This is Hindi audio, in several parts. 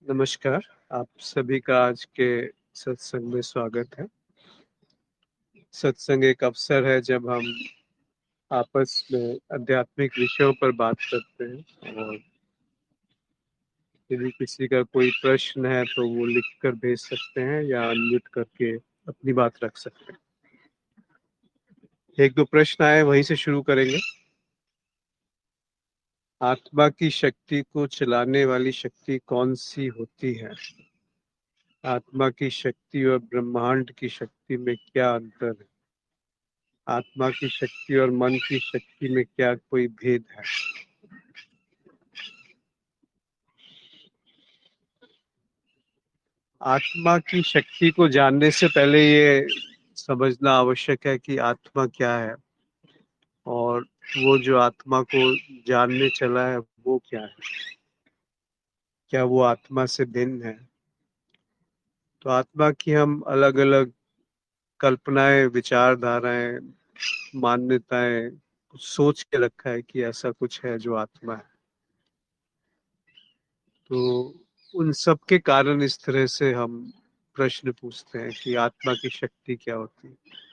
नमस्कार, आप सभी का आज के सत्संग में स्वागत है। सत्संग एक अवसर है जब हम आपस में आध्यात्मिक विषयों पर बात करते हैं और यदि किसी का कोई प्रश्न है तो वो लिख कर भेज सकते हैं या अनम्यूट करके अपनी बात रख सकते हैं। एक दो प्रश्न आए वहीं से शुरू करेंगे। आत्मा की शक्ति को चलाने वाली शक्ति कौन सी होती है? आत्मा की शक्ति और ब्रह्मांड की शक्ति में क्या अंतर है? आत्मा की शक्ति और मन की शक्ति में क्या कोई भेद है? आत्मा की शक्ति को जानने से पहले ये समझना आवश्यक है कि आत्मा क्या है और वो जो आत्मा को जानने चला है वो क्या है। क्या वो आत्मा से भिन्न है? तो आत्मा की हम अलग अलग कल्पनाएं, विचारधाराएं, मान्यताएं सोच के रखा है कि ऐसा कुछ है जो आत्मा है। तो उन सब के कारण इस तरह से हम प्रश्न पूछते हैं कि आत्मा की शक्ति क्या होती है।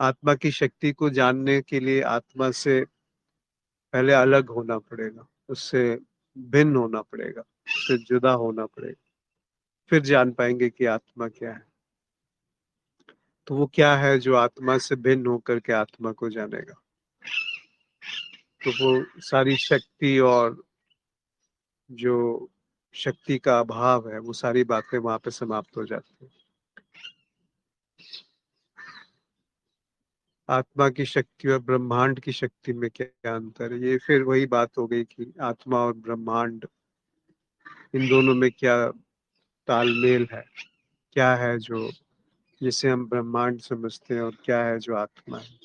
आत्मा की शक्ति को जानने के लिए आत्मा से पहले अलग होना पड़ेगा, उससे भिन्न होना पड़ेगा, उससे जुदा होना पड़ेगा, फिर जान पाएंगे कि आत्मा क्या है। तो वो क्या है जो आत्मा से भिन्न होकर के आत्मा को जानेगा? तो वो सारी शक्ति और जो शक्ति का अभाव है वो सारी बातें वहां पे समाप्त हो जाती है। आत्मा की शक्ति और ब्रह्मांड की शक्ति में क्या अंतर है? ये फिर वही बात हो गई कि आत्मा और ब्रह्मांड, इन दोनों में क्या तालमेल है, क्या है जो जिसे हम ब्रह्मांड समझते हैं और क्या है जो आत्मा है।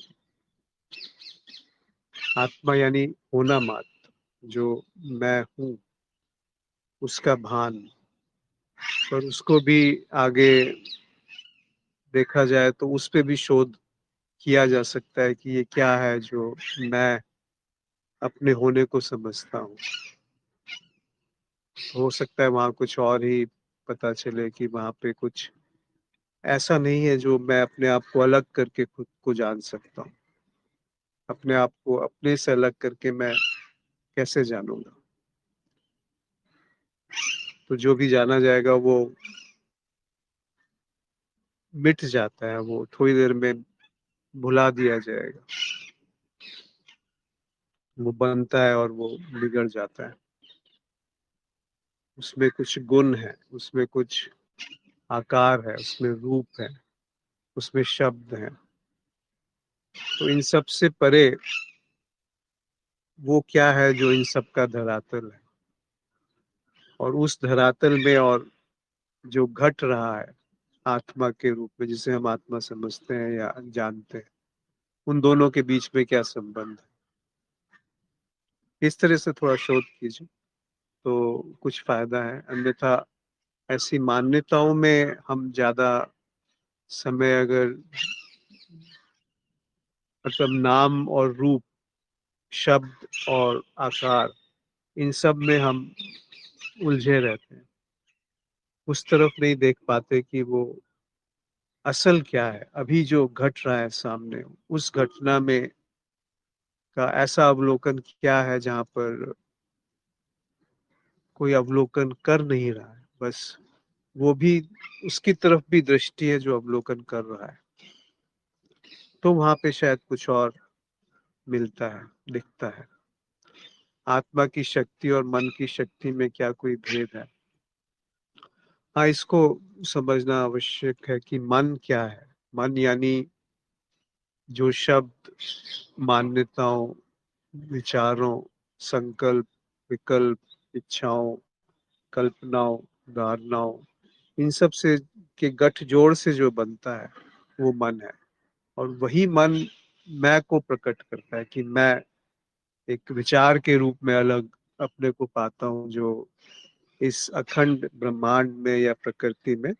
आत्मा यानी होना मात्र, जो मैं हूँ उसका भान। पर उसको भी आगे देखा जाए तो उस पे भी शोध किया जा सकता है कि ये क्या है जो मैं अपने होने को समझता हूँ। हो सकता है वहां कुछ और ही पता चले कि वहां पे कुछ ऐसा नहीं है जो मैं अपने आप को अलग करके खुद को जान सकता हूँ। अपने आप को अपने से अलग करके मैं कैसे जानूंगा? तो जो भी जाना जाएगा वो मिट जाता है, वो थोड़ी देर में भुला दिया जाएगा। वो बनता है और वो बिगड़ जाता है। उसमें कुछ गुण है, उसमें कुछ आकार है, उसमें रूप है, उसमें शब्द है। तो इन सब से परे वो क्या है जो इन सब का धरातल है? और उस धरातल में और जो घट रहा है आत्मा के रूप में, जिसे हम आत्मा समझते हैं या जानते हैं, उन दोनों के बीच में क्या संबंध है? इस तरह से थोड़ा शोध कीजिए तो कुछ फायदा है। अन्यथा ऐसी मान्यताओं में हम ज्यादा समय अगर मतलब नाम और रूप, शब्द और आकार, इन सब में हम उलझे रहते हैं। उस तरफ नहीं देख पाते कि वो असल क्या है, अभी जो घट रहा है सामने, उस घटना में का ऐसा अवलोकन क्या है जहां पर कोई अवलोकन कर नहीं रहा है, बस वो भी उसकी तरफ भी दृष्टि है जो अवलोकन कर रहा है। तो वहां पे शायद कुछ और मिलता है, दिखता है। आत्मा की शक्ति और मन की शक्ति में क्या कोई भेद है? हाँ, इसको समझना आवश्यक है कि मन क्या है। मन यानी जो शब्द, मान्यताओं, विचारों, संकल्प, विकल्प, इच्छाओं, कल्पनाओं, धारणाओं, इन सब से के गठजोड़ से जो बनता है वो मन है। और वही मन मैं को प्रकट करता है कि मैं एक विचार के रूप में अलग अपने को पाता हूँ, जो इस अखंड ब्रह्मांड में या प्रकृति में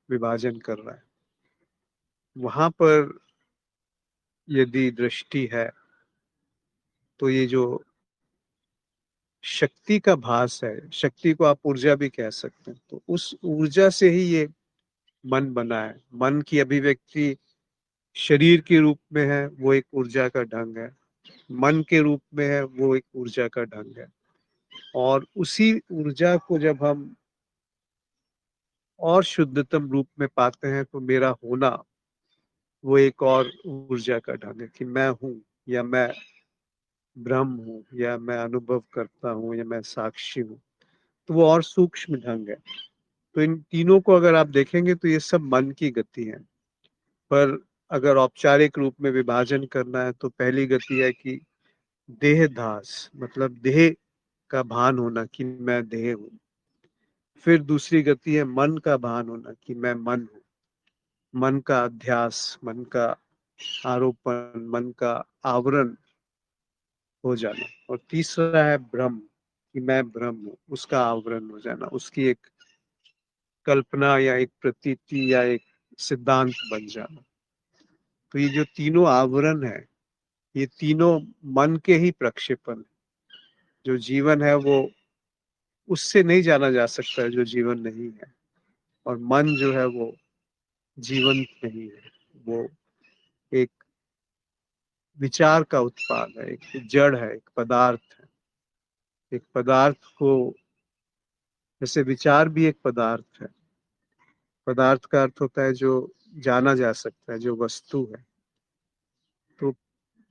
विभाजन कर रहा है। वहां पर यदि दृष्टि है तो ये जो शक्ति का भास है, शक्ति को आप ऊर्जा भी कह सकते हैं। तो उस ऊर्जा से ही ये मन बना है। मन की अभिव्यक्ति शरीर के रूप में है, वो एक ऊर्जा का ढंग है। मन के रूप में है, वो एक ऊर्जा का ढंग है। और उसी ऊर्जा को जब हम और शुद्धतम रूप में पाते हैं तो मेरा होना वो एक और ऊर्जा का ढंग है कि मैं हूँ, या मैं ब्रह्म हूँ, या मैं अनुभव करता हूँ, या मैं साक्षी हूँ। तो वो और सूक्ष्म ढंग है। तो इन तीनों को अगर आप देखेंगे तो ये सब मन की गति है। पर अगर औपचारिक रूप में विभाजन करना है तो पहली गति है कि देहदास, मतलब देह का भान होना कि मैं देह हूँ। फिर दूसरी गति है मन का भान होना कि मैं मन हूँ। मन का अध्यास, मन का आरोपण, मन का आवरण हो जाना। और तीसरा है ब्रह्म, कि मैं ब्रह्म हूँ, उसका आवरण हो जाना, उसकी एक कल्पना या एक प्रतीति या एक सिद्धांत बन जाना। तो ये जो तीनों आवरण है, ये तीनों मन के ही प्रक्षेपण। जो जीवन है वो उससे नहीं जाना जा सकता है जो जीवन नहीं है। और मन जो है वो जीवंत नहीं है, वो एक विचार का उत्पाद है, एक जड़ है, एक पदार्थ है। एक पदार्थ को, जैसे विचार भी एक पदार्थ है। पदार्थ का अर्थ होता है जो जाना जा सकता है, जो वस्तु है। तो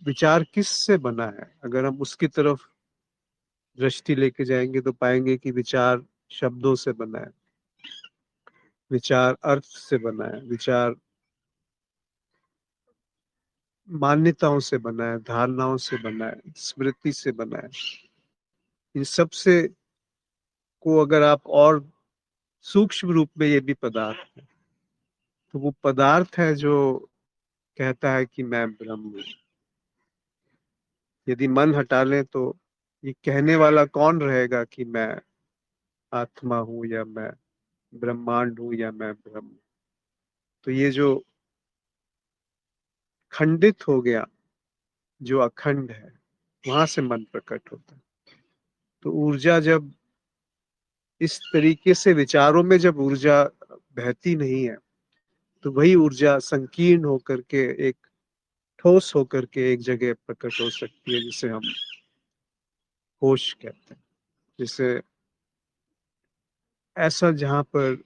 विचार किस से बना है, अगर हम उसकी तरफ दृष्टि लेके जाएंगे तो पाएंगे कि विचार शब्दों से बना है, विचार अर्थ से बना है, विचार मान्यताओं से बना है, धारणाओं से बना है, स्मृति से बना है। इन सब से को अगर आप और सूक्ष्म रूप में, ये भी पदार्थ है। तो वो पदार्थ है जो कहता है कि मैं ब्रह्म हूँ। यदि मन हटा लें तो ये कहने वाला कौन रहेगा कि मैं आत्मा हूँ, या मैं ब्रह्मांड हूँ, या मैं ब्रह्म हूँ। तो ये जो खंडित हो गया, जो अखंड है, वहां से मन प्रकट होता है। तो ऊर्जा जब इस तरीके से, विचारों में जब ऊर्जा बहती नहीं है, तो वही ऊर्जा संकीर्ण होकर के, एक ठोस होकर के एक जगह प्रकट हो सकती है, जिसे हम होश कहते हैं। जिसे ऐसा जहां पर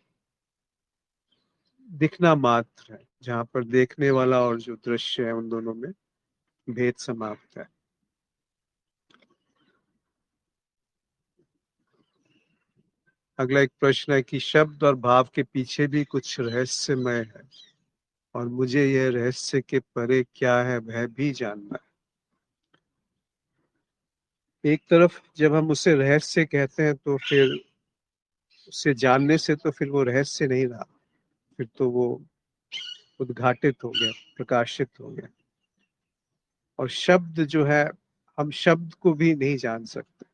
दिखना मात्र है, जहां पर देखने वाला और जो दृश्य है उन दोनों में भेद समाप्त है। अगला एक प्रश्न है कि शब्द और भाव के पीछे भी कुछ रहस्यमय है, और मुझे यह रहस्य के परे क्या है वह भी जानना है। एक तरफ जब हम उसे रहस्य कहते हैं तो फिर उसे जानने से तो फिर वो रहस्य नहीं रहा, फिर तो वो उद्घाटित हो गया, प्रकाशित हो गया। और शब्द जो है, हम शब्द को भी नहीं जान सकते।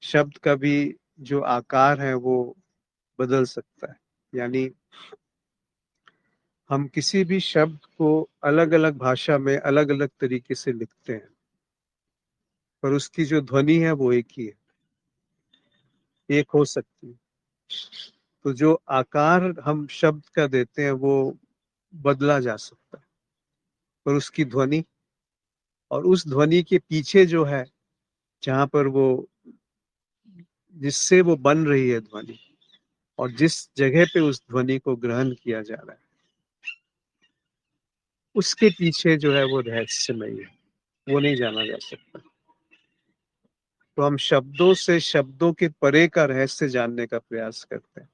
शब्द का भी जो आकार है वो बदल सकता है। यानी हम किसी भी शब्द को अलग अलग भाषा में अलग अलग तरीके से लिखते हैं, पर उसकी जो ध्वनि है वो एक ही है, एक हो सकती है। तो जो आकार हम शब्द का देते हैं वो बदला जा सकता है, पर उसकी ध्वनि, और उस ध्वनि के पीछे जो है, जहां पर वो, जिससे वो बन रही है ध्वनि, और जिस जगह पे उस ध्वनि को ग्रहण किया जा रहा है, उसके पीछे जो है वो रहस्यमय है, वो नहीं जाना जा सकता। तो हम शब्दों से शब्दों के परे का रहस्य जानने का प्रयास करते हैं।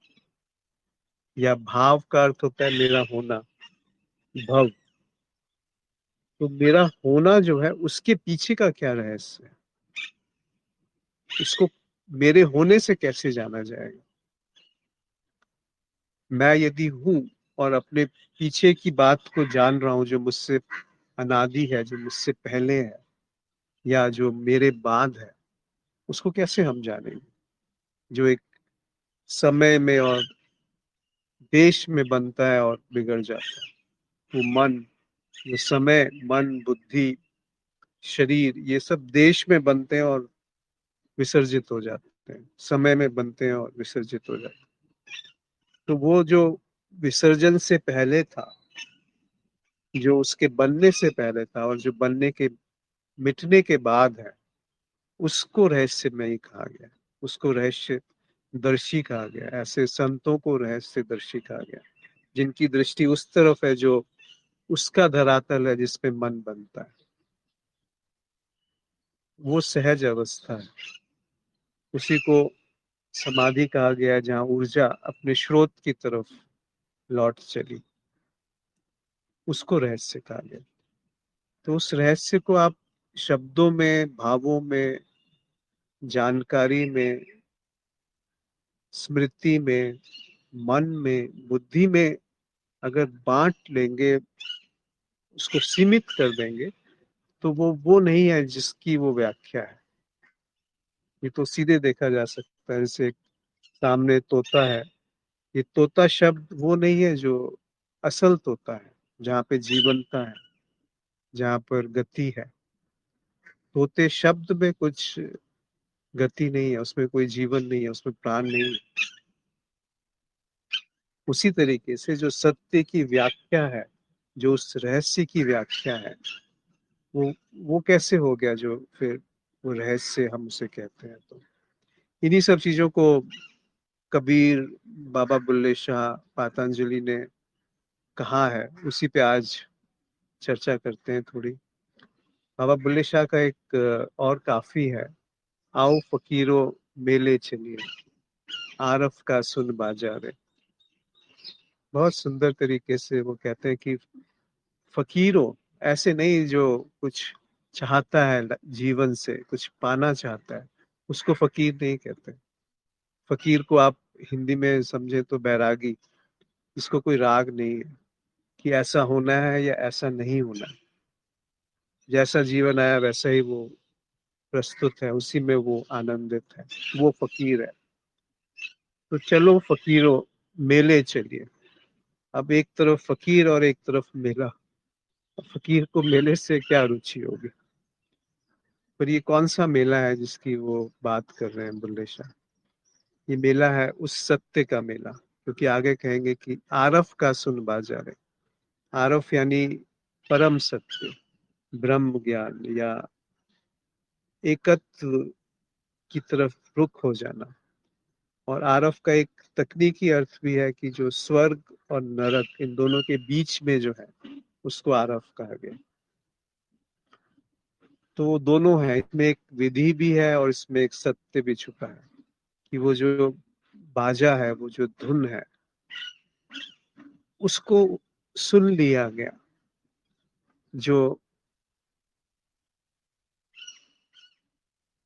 या भाव का अर्थ होता है मेरा होना, भव। तो मेरा होना जो है उसके पीछे का क्या रहस्य है, इसको मेरे होने से कैसे जाना जाएगा। मैं यदि हूं और अपने पीछे की बात को जान रहा हूं, जो मुझसे अनादि है, जो मुझसे पहले है, या जो मेरे बाद है, उसको कैसे हम जानेंगे, जो एक समय में और देश में बनता है और बिगड़ जाता है। वो मन, ये समय, मन, बुद्धि, शरीर, ये सब देश में बनते हैं और विसर्जित हो जाते हैं, समय में बनते हैं और विसर्जित हो जाते हैं। तो वो जो विसर्जन से पहले था, जो उसके बनने से पहले था और जो बनने के मिटने के बाद है, उसको रहस्यमयी कहा गया, उसको रहस्य दर्शी कहा गया। ऐसे संतों को रहस्य दर्शी कहा गया, जिनकी दृष्टि उस तरफ है जो उसका धरातल है, जिसपे मन बनता है। वो सहज अवस्था है, उसी को समाधि कहा गया, जहाँ ऊर्जा अपने स्रोत की तरफ लौट चली, उसको रहस्य कहा गया। तो उस रहस्य को आप शब्दों में, भावों में, जानकारी में, स्मृति में, मन में, बुद्धि में अगर बांट लेंगे, उसको सीमित कर देंगे, तो वो नहीं है जिसकी वो व्याख्या है। ये तो सीधे देखा जा सकता है, जैसे सामने तोता है, ये तोता शब्द वो नहीं है जो असल तोता है, जहाँ पे जीवनता है, जहाँ पर गति है। तोते शब्द में कुछ गति नहीं है, उसमें कोई जीवन नहीं है, उसमें प्राण नहीं है। उसी तरीके से जो सत्य की व्याख्या है, जो उस रहस्य की व्याख्या है, वो कैसे हो गया जो फिर वो रहस्य हम उसे कहते हैं। तो इन्हीं सब चीजों को कबीर, बाबा बुल्ले शाह, पातंजलि ने कहा है, उसी पे आज चर्चा करते हैं थोड़ी। बाबा बुल्ले शाह का एक और काफी है, आओ फकीरों मेले चलिए, आरफ का सुन बाजारे। बहुत सुंदर तरीके से वो कहते हैं कि फकीरों ऐसे नहीं जो कुछ चाहता है, जीवन से कुछ पाना चाहता है, उसको फकीर नहीं कहते। फकीर को आप हिंदी में समझे तो बैरागी, इसको कोई राग नहीं है कि ऐसा होना है या ऐसा नहीं होना है। जैसा जीवन आया वैसा ही वो प्रस्तुत है, उसी में वो आनंदित है, वो फकीर है। तो चलो फकीरों मेले चलिए। अब एक तरफ फकीर और एक तरफ मेला, फकीर को मेले से क्या रुचि होगी। पर ये कौन सा मेला है जिसकी वो बात कर रहे हैं बुल्ले शाह। ये मेला है उस सत्य का मेला, क्योंकि आगे कहेंगे कि आरफ का सुन बाजारे। आरफ यानी परम सत्य, ब्रह्म ज्ञान या एकत्व की तरफ रुख हो जाना। और आरफ का एक तकनीकी अर्थ भी है कि जो स्वर्ग और नरक इन दोनों के बीच में जो है, उसको आरफ कहा गया। तो वो दोनों है, इसमें एक विधि भी है और इसमें एक सत्य भी छुपा है कि वो जो बाजा है, वो जो धुन है, उसको सुन लिया गया, जो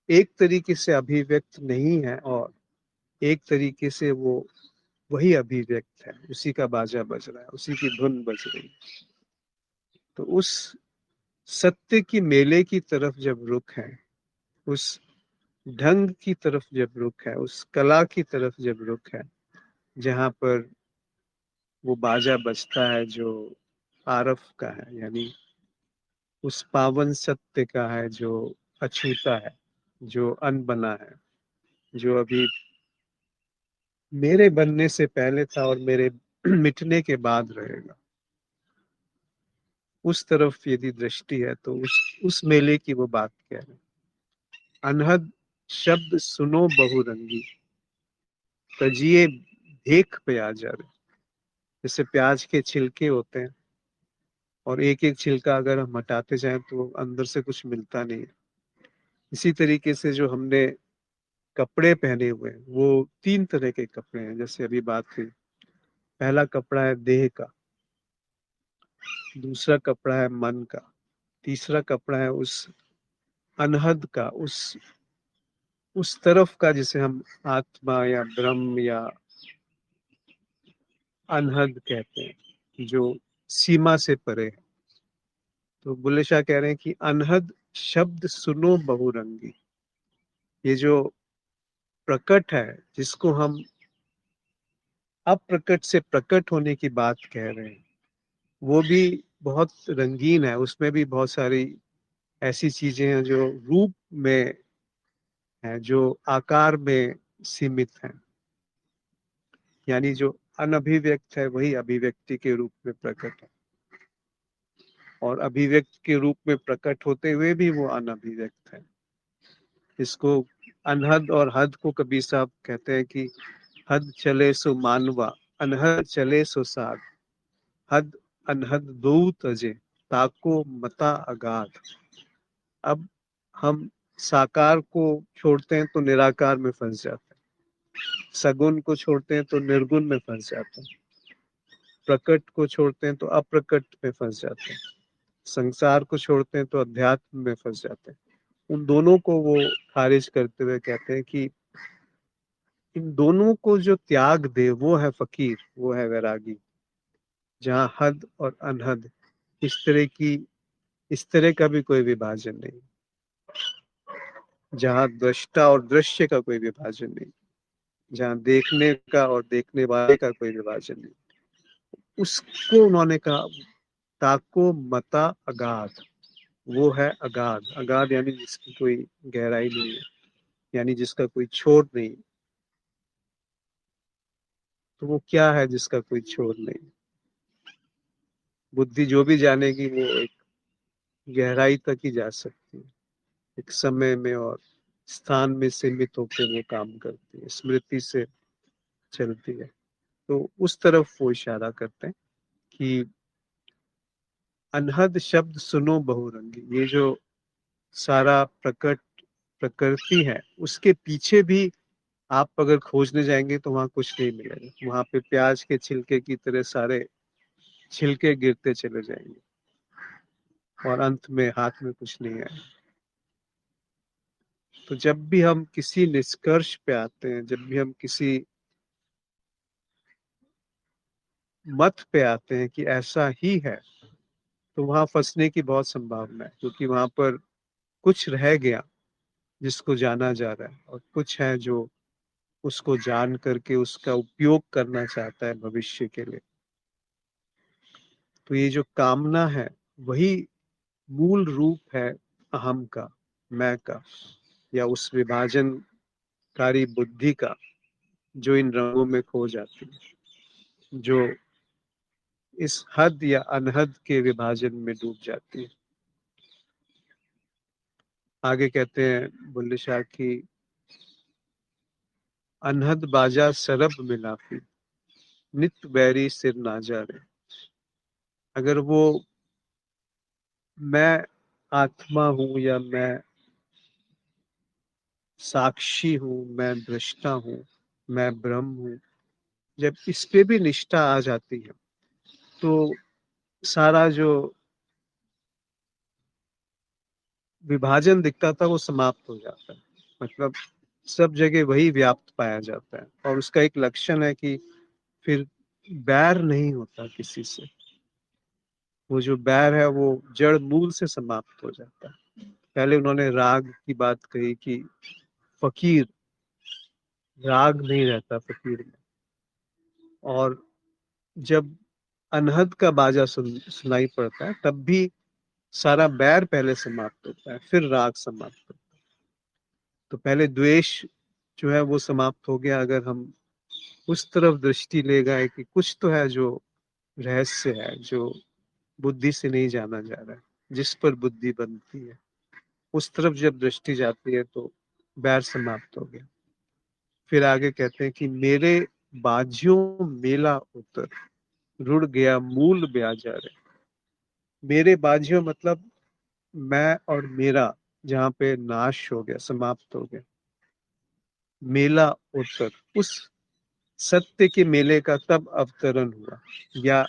एक तरीके से अभिव्यक्त नहीं है और एक तरीके से वो वही अभिव्यक्त है, उसी का बाजा बज रहा है, उसी की धुन बज रही है। तो उस सत्य की मेले की तरफ जब रुख है, उस ढंग की तरफ जब रुख है, उस कला की तरफ जब रुख है, जहाँ पर वो बाजा बजता है जो आरफ का है, यानी उस पावन सत्य का है जो अछूता है, जो अनबना है, जो अभी मेरे बनने से पहले था और मेरे मिटने के बाद रहेगा। उस तरफ यदि दृष्टि है तो उस मेले की वो बात कह रहे हैं। अनहद शब्द सुनो बहुरंगी, तजिए देख पे आ जा रहे। जैसे प्याज के छिलके होते हैं और एक एक छिलका अगर हम हटाते जाएं तो अंदर से कुछ मिलता नहीं है। इसी तरीके से जो हमने कपड़े पहने हुए हैं, वो तीन तरह के कपड़े हैं, जैसे अभी बात हुई। पहला कपड़ा है देह का, दूसरा कपड़ा है मन का, तीसरा कपड़ा है उस अनहद का, उस तरफ का जिसे हम आत्मा या ब्रह्म या अनहद कहते हैं, जो सीमा से परे है। तो बुल्ले शाह कह रहे हैं कि अनहद शब्द सुनो बहुरंगी। ये जो प्रकट है, जिसको हम अप्रकट से प्रकट होने की बात कह रहे हैं, वो भी बहुत रंगीन है। उसमें भी बहुत सारी ऐसी चीजें हैं जो रूप में हैं जो आकार में सीमित हैं, यानी जो अनभिव्यक्त है वही अभिव्यक्ति के रूप में प्रकट है, और अभिव्यक्त के रूप में प्रकट होते हुए भी वो अनभिव्यक्त है। इसको अनहद और हद को कबीर साहब कहते हैं कि हद चले सो मानवा, अनहद चले सो साध, हद अनहद दो तजे, ताको मता अगाध। अब हम साकार को छोड़ते हैं तो निराकार में फंस जाते हैं, सगुण को छोड़ते हैं तो निर्गुण में फंस जाते हैं, प्रकट को छोड़ते हैं तो अप्रकट में फंस जाते हैं, संसार को छोड़ते हैं तो अध्यात्म में फंस जाते हैं। उन दोनों को वो खारिज करते हुए कहते हैं कि इन दोनों को जो त्याग दे वो है फकीर, वो है वैरागी। जहाँ हद और अनहद इस तरह का भी कोई विभाजन नहीं, जहाँ दृष्टा और दृश्य का कोई विभाजन नहीं, जहाँ देखने का और देखने वाले का कोई विभाजन नहीं, उसको उन्होंने कहा ताको मता अगाध। वो है अगाध, अगाध यानी जिसकी कोई गहराई नहीं है, यानी जिसका कोई छोर नहीं। तो वो क्या है जिसका कोई छोर नहीं? बुद्धि जो भी जानेगी वो एक गहराई तक ही जा सकती है, एक समय में और स्थान में सीमित होकर वो काम करती है, स्मृति से चलती है। तो उस तरफ वो इशारा करते हैं कि अनहद शब्द सुनो बहुरंगी। ये जो सारा प्रकृति है उसके पीछे भी आप अगर खोजने जाएंगे तो वहां कुछ नहीं मिलेगा। वहां पे प्याज के छिलके की तरह सारे छिलके गिरते चले जाएंगे और अंत में हाथ में कुछ नहीं आएगा। तो जब भी हम किसी निष्कर्ष पे आते हैं, जब भी हम किसी मत पे आते हैं कि ऐसा ही है, तो वहां फंसने की बहुत संभावना है, क्योंकि वहां पर कुछ रह गया जिसको जाना जा रहा है, और कुछ है जो उसको जान करके उसका उपयोग करना चाहता है भविष्य के लिए। तो ये जो कामना है वही मूल रूप है अहम का, मैं का, या उस विभाजनकारी बुद्धि का जो इन रंगों में खो जाती है, जो इस हद या अनहद के विभाजन में डूब जाती है। आगे कहते हैं बुल्ले शाह की अनहद बाजा सरब मिलाफी, नित बैरी सिर ना जा रहे। अगर वो मैं आत्मा हूं या मैं साक्षी हूं, मैं दृष्टा हूं, मैं ब्रह्म हूं, जब इस पे भी निष्ठा आ जाती है तो सारा जो विभाजन दिखता था वो समाप्त हो जाता है। मतलब सब जगह वही व्याप्त पाया जाता है, और उसका एक लक्षण है कि फिर बैर नहीं होता किसी से। वो जो बैर है वो जड़ मूल से समाप्त हो जाता है। पहले उन्होंने राग की बात कही कि फकीर, राग नहीं रहता फकीर में, और जब अनहद का बाजा सुनाई पड़ता है तब भी सारा बैर पहले समाप्त होता है, फिर राग समाप्त होता है। तो पहले द्वेष जो है वो समाप्त हो गया, अगर हम उस तरफ दृष्टि ले गए कि कुछ तो है जो रहस्य है, जो बुद्धि से नहीं जाना जा रहा है, जिस पर बुद्धि बनती है, उस तरफ जब दृष्टि जाती है तो बैर समाप्त हो गया। फिर आगे कहते हैं कि मेरे बाजियों मेला उतर, रुड़ गया मूल ब्याजा रे। मेरे बाजियों मतलब मैं और मेरा, जहाँ पे नाश हो गया, समाप्त हो गया। मेला उतर, उस सत्य के मेले का तब अवतरण हुआ, या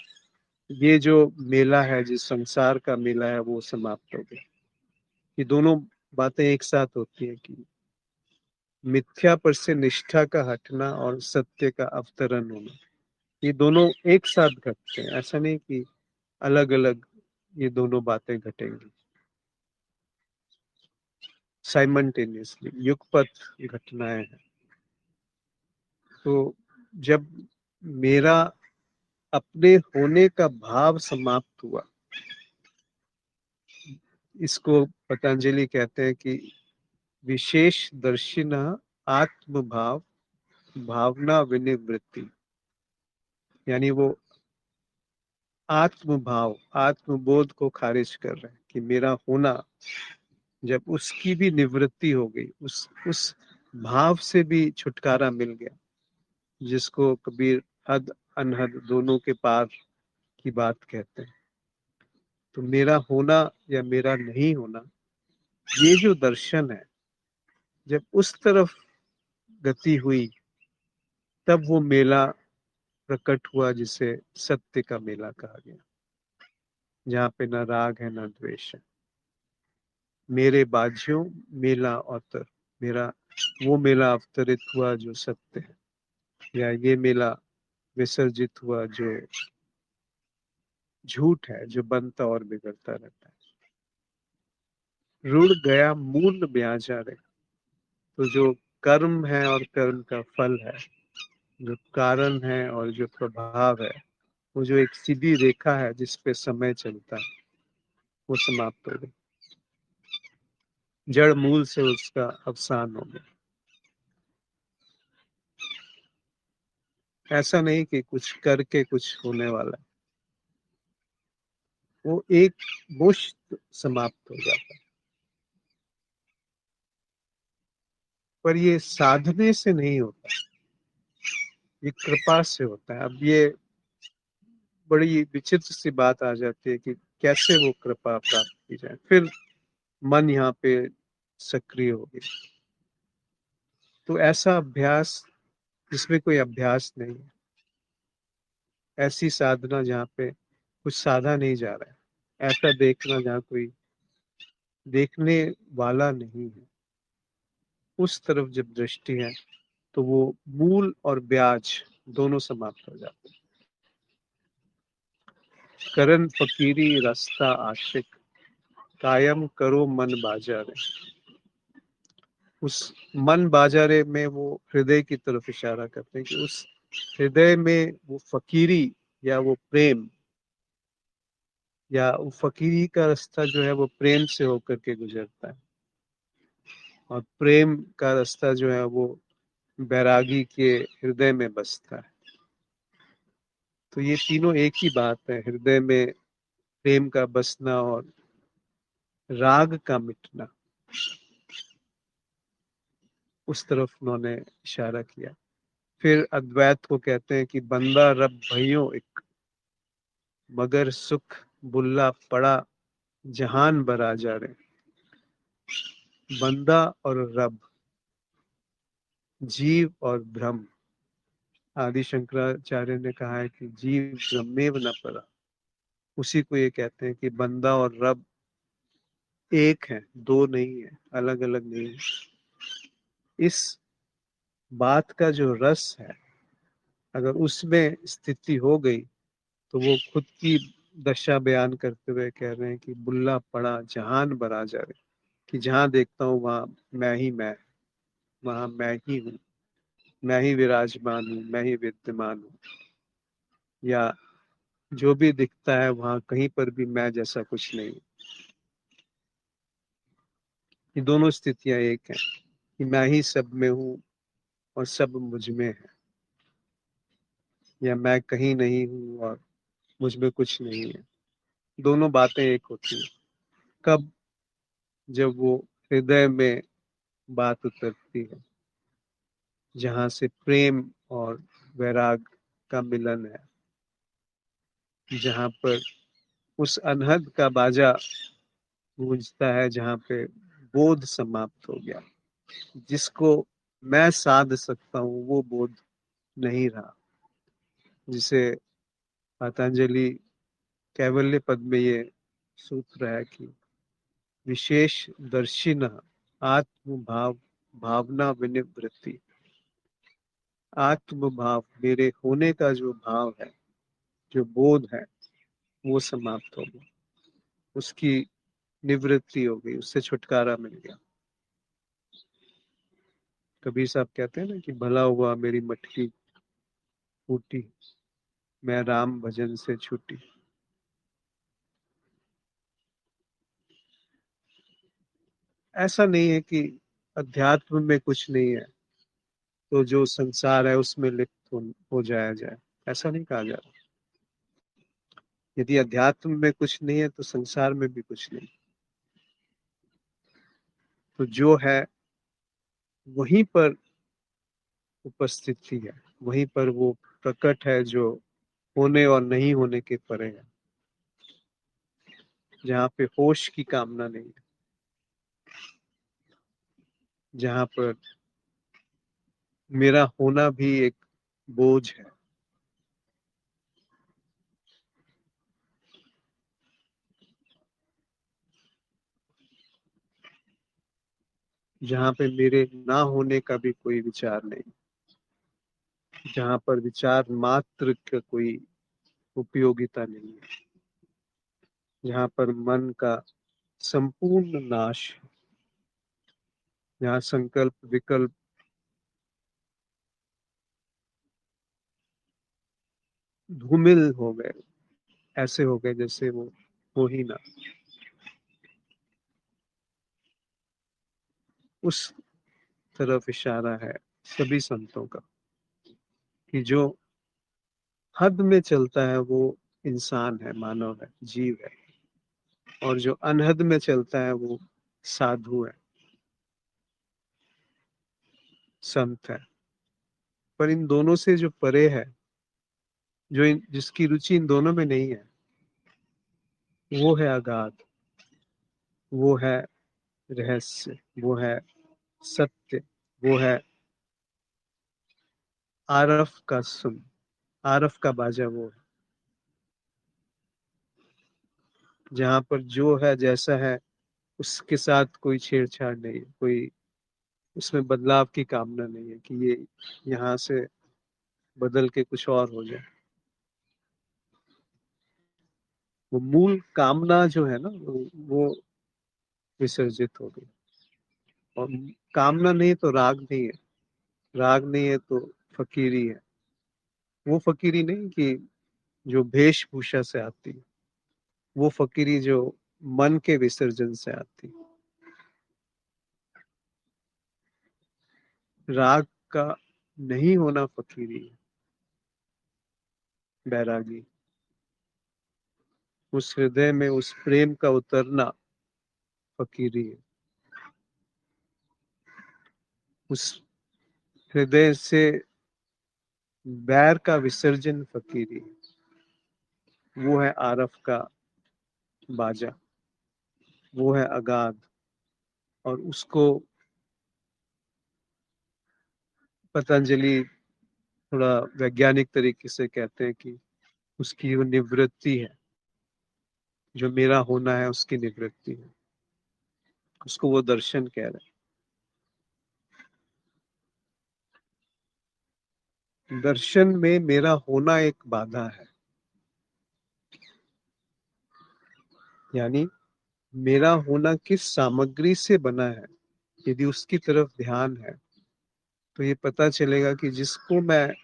ये जो मेला है, जिस संसार का मेला है, वो समाप्त हो गया। ये दोनों बातें एक साथ होती है कि मिथ्या पर से निष्ठा का हटना और सत्य का अवतरण होना, ये दोनों एक साथ घटते हैं। ऐसा नहीं कि अलग अलग ये दोनों बातें घटेंगी, साइमल्टेनियसली युगपथ घटनाएं हैं। तो जब मेरा अपने होने का भाव समाप्त हुआ, इसको पतंजलि कहते हैं कि विशेष दर्शिनः आत्मभाव भावना विनिवृत्ति, यानी वो आत्मभाव आत्मबोध को खारिज कर रहे हैं कि मेरा होना, जब उसकी भी निवृत्ति हो गई, उस भाव से भी छुटकारा मिल गया, जिसको कबीर हद अनहद दोनों के पार की बात कहते हैं। तो मेरा होना या मेरा नहीं होना, ये जो दर्शन है, जब उस तरफ गति हुई, तब वो मेला प्रकट हुआ जिसे सत्य का मेला कहा गया, जहाँ पे न राग है न द्वेष है। मेरे बाझियों मेला अवतर, मेरा वो मेला अवतरित हुआ जो सत्य है, या ये मेला विसर्जित हुआ जो झूठ है, जो बनता और बिगड़ता रहता है। रुड़ गया मूल ब्याजा रे, तो जो कर्म है और कर्म का फल है, जो कारण है और जो प्रभाव है, वो जो एक सीधी रेखा है जिस पे समय चलता है, वो समाप्त हो गई। जड़ मूल से उसका अवसान हो गया। ऐसा नहीं कि कुछ करके कुछ होने वाला है, वो एक मुश्त समाप्त हो जाता है। पर ये साधने से नहीं होता, ये कृपा से होता है। अब ये बड़ी विचित्र सी बात आ जाती है कि कैसे वो कृपा प्राप्त की जाए। फिर मन यहाँ पे सक्रिय हो गया। तो ऐसा अभ्यास जिसमें कोई अभ्यास नहीं है, ऐसी साधना जहाँ पे कुछ साधा नहीं जा रहा है, ऐसा देखना जहाँ कोई देखने वाला नहीं है, उस तरफ जब दृष्टि है, तो वो मूल और ब्याज दोनों समाप्त हो जाते हैं। करन फकीरी रास्ता आशिक, कायम करो मन बाजारे। उस मन बाजारे में वो हृदय की तरफ इशारा करते हैं कि उस हृदय में वो फकीरी या वो प्रेम, या वो फकीरी का रास्ता जो है वो प्रेम से होकर के गुजरता है, और प्रेम का रास्ता जो है वो बैरागी के हृदय में बसता है। तो ये तीनों एक ही बात है, हृदय में प्रेम का बसना और राग का मिटना, उस तरफ उन्होंने इशारा किया। फिर अद्वैत को कहते हैं कि बंदा रब भइयो एक, मगर सुख बुल्ला पड़ा जहान बरा जा रहे। बंदा और रब, जीव और ब्रह्म। आदि शंकराचार्य ने कहा है कि जीव ब्रह्मेव न परा, उसी को ये कहते हैं कि बंदा और रब एक है, दो नहीं है, अलग अलग नहीं है। इस बात का जो रस है, अगर उसमें स्थिति हो गई, तो वो खुद की दशा बयान करते हुए कह रहे हैं कि बुल्ला पड़ा जहान बरा जा रहे, कि जहां देखता हूँ वहां मैं ही मैं, वहां मैं ही हूँ, मैं ही विराजमान हूँ, मैं ही विद्यमान हूँ। या जो भी दिखता है वहां कहीं पर भी मैं जैसा कुछ नहीं। ये दोनों स्थितियां एक हैं, कि मैं ही सब में हूँ और सब मुझ में है, या मैं कहीं नहीं हूँ और मुझ में कुछ नहीं है। दोनों बातें एक होती हैं कब? जब वो हृदय में बात उतरती है, जहां से प्रेम और वैराग का मिलन है, जहां पर उस अनहद का बाजा गूंजता है, जहां पे बोध समाप्त हो गया, जिसको मैं साध सकता हूँ वो बोध नहीं रहा, जिसे पतंजलि कैवल्य पद में ये सूत्र है कि विशेष दर्शिनः आत्मभाव भावना विनिवृत्ति। आत्मभाव, मेरे होने का जो भाव है, जो बोध है, वो समाप्त हो गया, उसकी निवृत्ति हो गई, उससे छुटकारा मिल गया। कबीर साहब कहते हैं ना कि भला हुआ मेरी मटकी फूटी, मैं राम भजन से छूटी। ऐसा नहीं है कि अध्यात्म में कुछ नहीं है तो जो संसार है उसमें लिप्त हो जाया जाए, ऐसा नहीं कहा जा रहा। यदि अध्यात्म में कुछ नहीं है तो संसार में भी कुछ नहीं। तो जो है वहीं पर उपस्थिति है, वहीं पर वो प्रकट है जो होने और नहीं होने के परे है, जहाँ पे होश की कामना नहीं है, जहाँ पर मेरा होना भी एक बोझ है, जहाँ पे मेरे ना होने का भी कोई विचार नहीं, जहाँ पर विचार मात्र का कोई उपयोगिता नहीं है, जहाँ पर मन का संपूर्ण नाश है, जहाँ संकल्प विकल्प धूमिल हो गए, ऐसे हो गए जैसे वो हो ही ना। उस तरफ इशारा है सभी संतों का कि जो हद में चलता है वो इंसान है, मानव है, जीव है, और जो अनहद में चलता है वो साधु है, संत है। पर इन दोनों से जो परे है, जिसकी रुचि इन दोनों में नहीं है, वो है अगाध, वो है रहस्य, वो है सत्य, वो है आरफ का सुन, आरफ का बाजा वो है, जहाँ पर जो है जैसा है उसके साथ कोई छेड़छाड़ नहीं है, कोई उसमें बदलाव की कामना नहीं है कि ये यहाँ से बदल के कुछ और हो जाए। वो मूल कामना जो है ना वो विसर्जित हो गई। और कामना नहीं तो राग नहीं है, राग नहीं है तो फकीरी है। वो फकीरी नहीं कि जो वेशभूषा से आती है, वो फकीरी जो मन के विसर्जन से आती है। राग का नहीं होना फकीरी है, बैरागी। उस हृदय में उस प्रेम का उतरना फकीरी है। उस हृदय से बैर का विसर्जन फकीरी है। वो है आरफ का बाजा, वो है अगाध। और उसको पतंजलि थोड़ा वैज्ञानिक तरीके से कहते हैं कि उसकी वो निवृत्ति है, जो मेरा होना है उसकी निवृत्ति है। उसको वो दर्शन कह रहे हैं। दर्शन में मेरा होना एक बाधा है, यानी मेरा होना किस सामग्री से बना है, यदि उसकी तरफ ध्यान है तो ये पता चलेगा कि जिसको मैं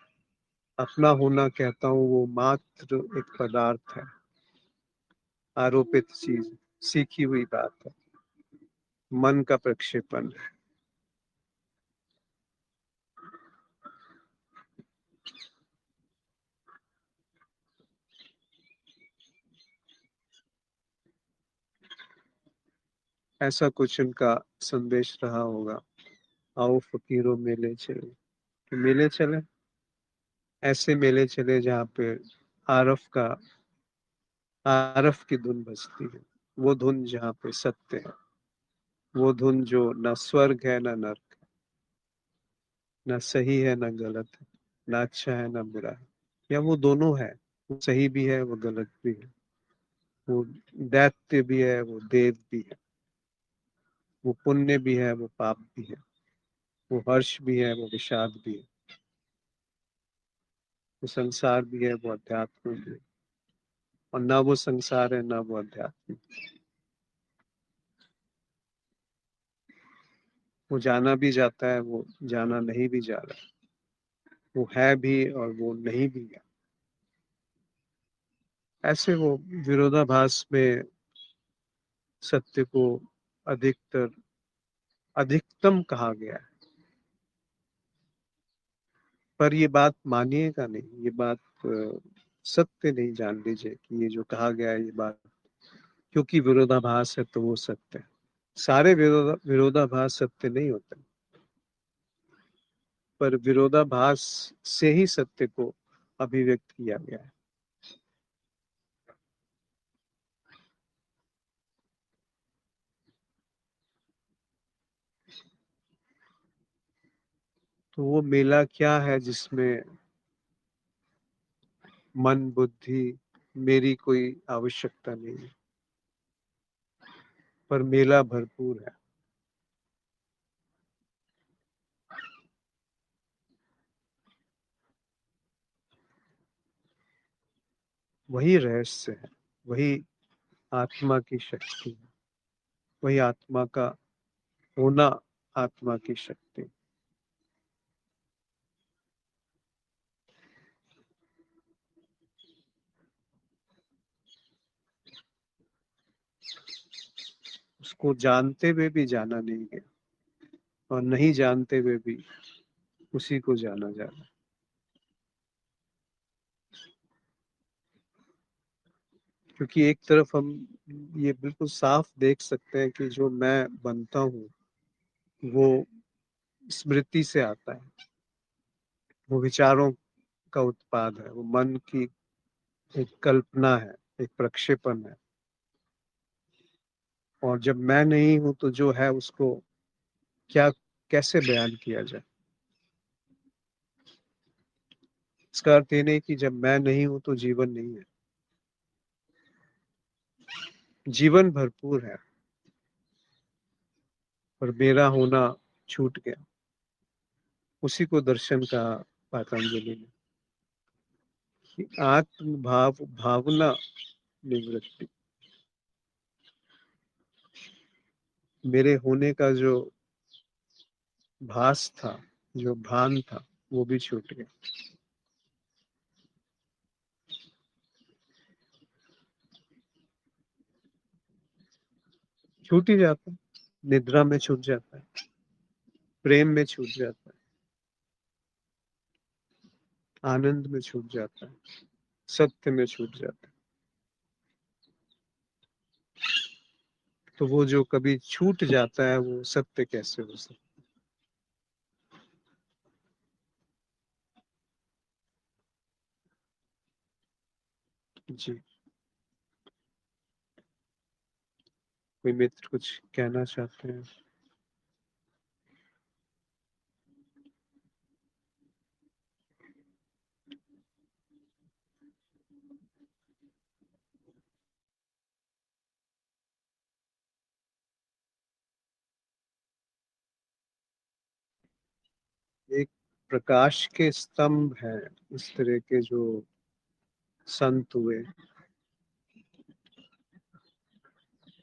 अपना होना कहता हूँ वो मात्र एक पदार्थ है, आरोपित चीज, सीखी हुई बात है, मन का प्रक्षेपण है। ऐसा कुछ उनका संदेश रहा होगा। आओ फकीरों मेले चले, कि मेले चले, ऐसे मेले चले जहाँ पे आरफ का आरफ की धुन बजती है, वो धुन जहाँ पे सत्य है, वो धुन जो न स्वर्ग है न नर्क है, न सही है न गलत है, न अच्छा है न बुरा है, या वो दोनों है, वो सही भी है वो गलत भी है, वो दैत्य भी है वो देव भी है, वो पुण्य भी है वो पाप भी है, वो हर्ष भी है वो विषाद भी है, वो संसार भी है वो अध्यात्म भी है, और ना वो संसार है ना वो अध्यात्म। वो जाना भी जाता है, वो जाना नहीं भी जा रहा, वो है भी और वो नहीं भी है। ऐसे वो विरोधाभास में सत्य को अधिकतर अधिकतम कहा गया है। पर ये बात मानिएगा नहीं, ये बात सत्य नहीं, जान लीजिए कि ये जो कहा गया है ये बात, क्योंकि विरोधाभास है तो वो सत्य है। सारे विरोधाभास सत्य नहीं होते, पर विरोधाभास से ही सत्य को अभिव्यक्त किया गया है। तो वो मेला क्या है जिसमें मन बुद्धि मेरी कोई आवश्यकता नहीं है, पर मेला भरपूर है। वही रहस्य है, वही आत्मा की शक्ति है, वही आत्मा का होना, आत्मा की शक्ति। उसको जानते हुए भी जाना नहीं गया, और नहीं जानते हुए भी उसी को जाना जा रहा है। क्योंकि एक तरफ हम ये बिल्कुल साफ देख सकते हैं कि जो मैं बनता हूँ वो स्मृति से आता है, वो विचारों का उत्पाद है, वो मन की एक कल्पना है, एक प्रक्षेपण है। और जब मैं नहीं हूं तो जो है उसको क्या, कैसे बयान किया जाए। इसका अर्थ ये नहीं कि जब मैं नहीं हूं तो जीवन नहीं है, जीवन भरपूर है, पर मेरा होना छूट गया। उसी को दर्शन का पतंजलि ने, कि आत्म भाव भावना निवृत्ति, मेरे होने का जो भास था, जो भान था, वो भी छूट गया। छूट ही जाता है, निद्रा में छूट जाता है, प्रेम में छूट जाता है, आनंद में छूट जाता है, सत्य में छूट जाता है। तो वो जो कभी छूट जाता है वो सत्य कैसे हो सकता है? जी, कोई मित्र कुछ कहना चाहते हैं? एक प्रकाश के स्तंभ है इस तरह के जो संत हुए,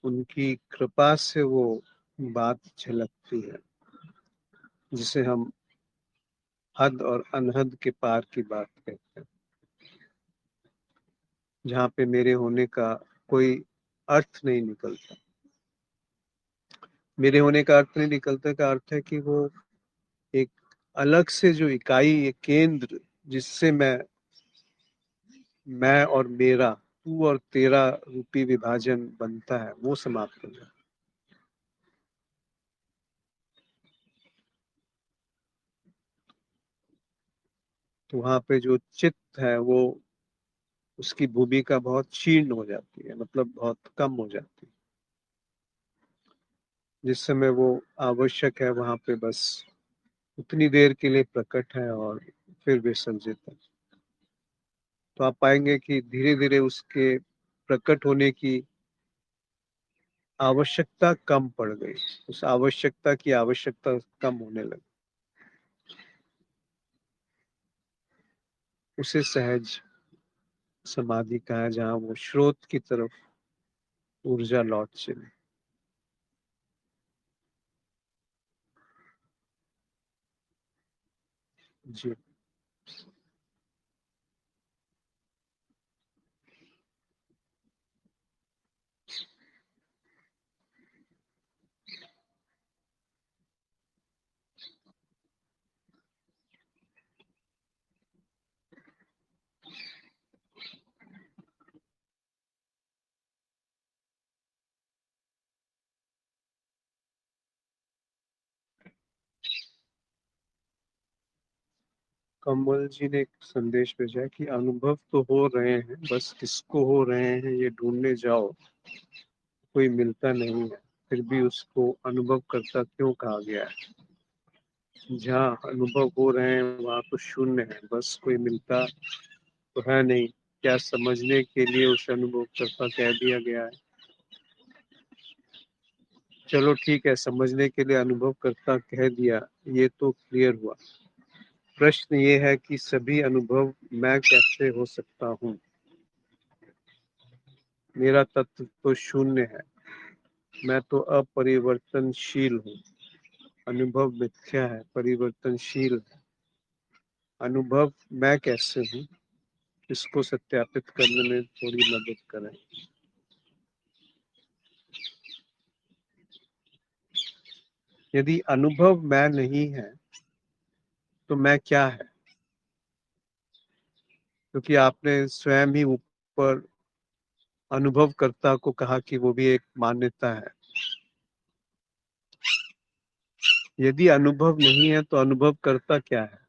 उनकी कृपा से वो बात झलकती है, जिसे हम हद और अनहद के पार की बात कहते हैं, जहाँ पे मेरे होने का कोई अर्थ नहीं निकलता। मेरे होने का अर्थ नहीं निकलता का अर्थ है कि वो एक अलग से जो इकाई, एक केंद्र, जिससे मैं और मेरा, तू और तेरा रूपी विभाजन बनता है, वो समाप्त हो जाए। तो वहां पे जो चित्त है वो, उसकी भूमिका बहुत क्षीण हो जाती है, मतलब बहुत कम हो जाती है। जिस समय वो आवश्यक है वहां पे बस उतनी देर के लिए प्रकट है और फिर विसर्जित है। तो आप पाएंगे कि धीरे धीरे उसके प्रकट होने की आवश्यकता कम पड़ गई, उस आवश्यकता की आवश्यकता कम होने लगी। उसे सहज समाधि कहा है, जहाँ वो स्रोत की तरफ ऊर्जा लौट चले। जी, कमल जी ने एक संदेश भेजा है कि अनुभव तो हो रहे हैं, बस किसको हो रहे हैं ये ढूंढने जाओ, कोई मिलता नहीं है, फिर भी उसको अनुभव करता क्यों कहा गया है। जहाँ अनुभव हो रहे हैं वहाँ तो शून्य है, बस कोई मिलता तो है नहीं, क्या समझने के लिए उस अनुभव करता कह दिया गया है। चलो ठीक है, समझने के लिए अनुभव करता कह दिया, ये तो क्लियर हुआ। प्रश्न ये है कि सभी अनुभव मैं कैसे हो सकता हूँ। मेरा तत्व तो शून्य है, मैं तो अपरिवर्तनशील हूँ। अनुभव मिथ्या है, परिवर्तनशील है। अनुभव मैं कैसे हूँ, इसको सत्यापित करने में थोड़ी मदद करें। यदि अनुभव मैं नहीं है तो मैं क्या है? क्योंकि आपने स्वयं ही ऊपर अनुभवकर्ता को कहा कि वो भी एक मान्यता है। यदि अनुभव नहीं है तो अनुभवकर्ता क्या है?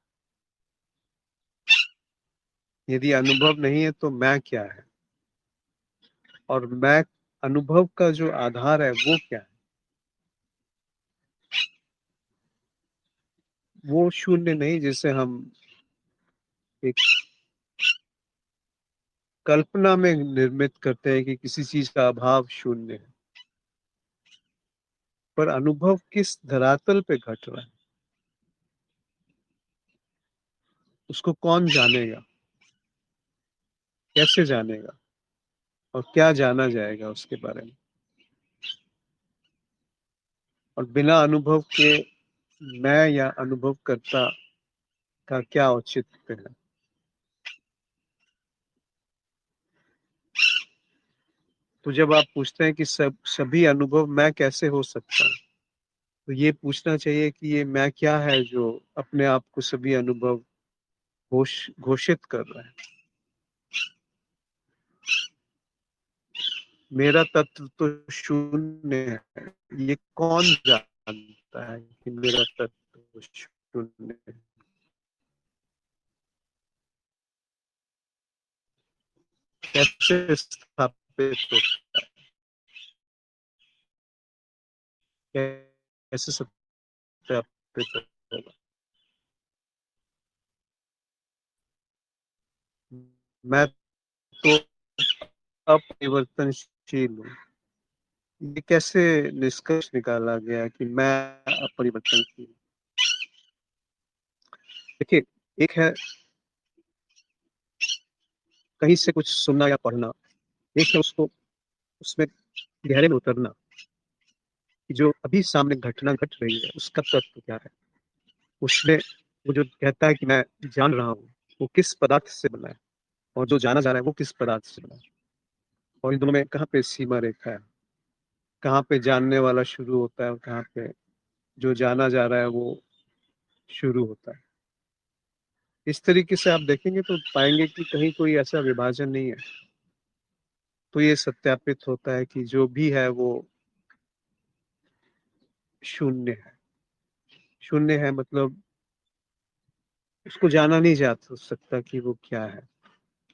यदि अनुभव नहीं है तो मैं क्या है? और मैं अनुभव का जो आधार है वो क्या है? वो शून्य नहीं जिसे हम एक कल्पना में निर्मित करते हैं कि किसी चीज का अभाव शून्य है। पर अनुभव किस धरातल पे घट रहा है उसको कौन जानेगा, कैसे जानेगा, और क्या जाना जाएगा उसके बारे में। और बिना अनुभव के मैं या अनुभवकर्ता का क्या औचित्य है। तो जब आप पूछते हैं कि सभी अनुभव मैं कैसे हो सकता हूँ, तो ये पूछना चाहिए कि ये मैं क्या है जो अपने आप को सभी अनुभव घोषित कर रहा है। मेरा तत्व तो शून्य है, ये कौन जानता है कि मेरा तत्व शून्य है? कैसे स्थापित होता है, कैसे सत्यापित होगा? मैं तो अपरिवर्तनशील हूँ, ये कैसे निष्कर्ष निकाला गया कि मैं अपरिवर्तनशील? देखिए, एक है कहीं से कुछ सुनना या पढ़ना, एक है उसको उसमें गहरे में उतरना कि जो अभी सामने घटना घट रही है उसका तत्व क्या है। उसमें वो जो कहता है कि मैं जान रहा हूँ, वो किस पदार्थ से बना है, और जो जाना जा रहा है वो किस पदार्थ से बना है, और इन दोनों में कहाँ पे सीमा रेखा है, कहाँ पे जानने वाला शुरू होता है और कहाँ पे जो जाना जा रहा है वो शुरू होता है। इस तरीके से आप देखेंगे तो पाएंगे कि कहीं कोई ऐसा विभाजन नहीं है। तो ये सत्यापित होता है कि जो भी है वो शून्य है। शून्य है मतलब उसको जाना नहीं जा सकता कि वो क्या है,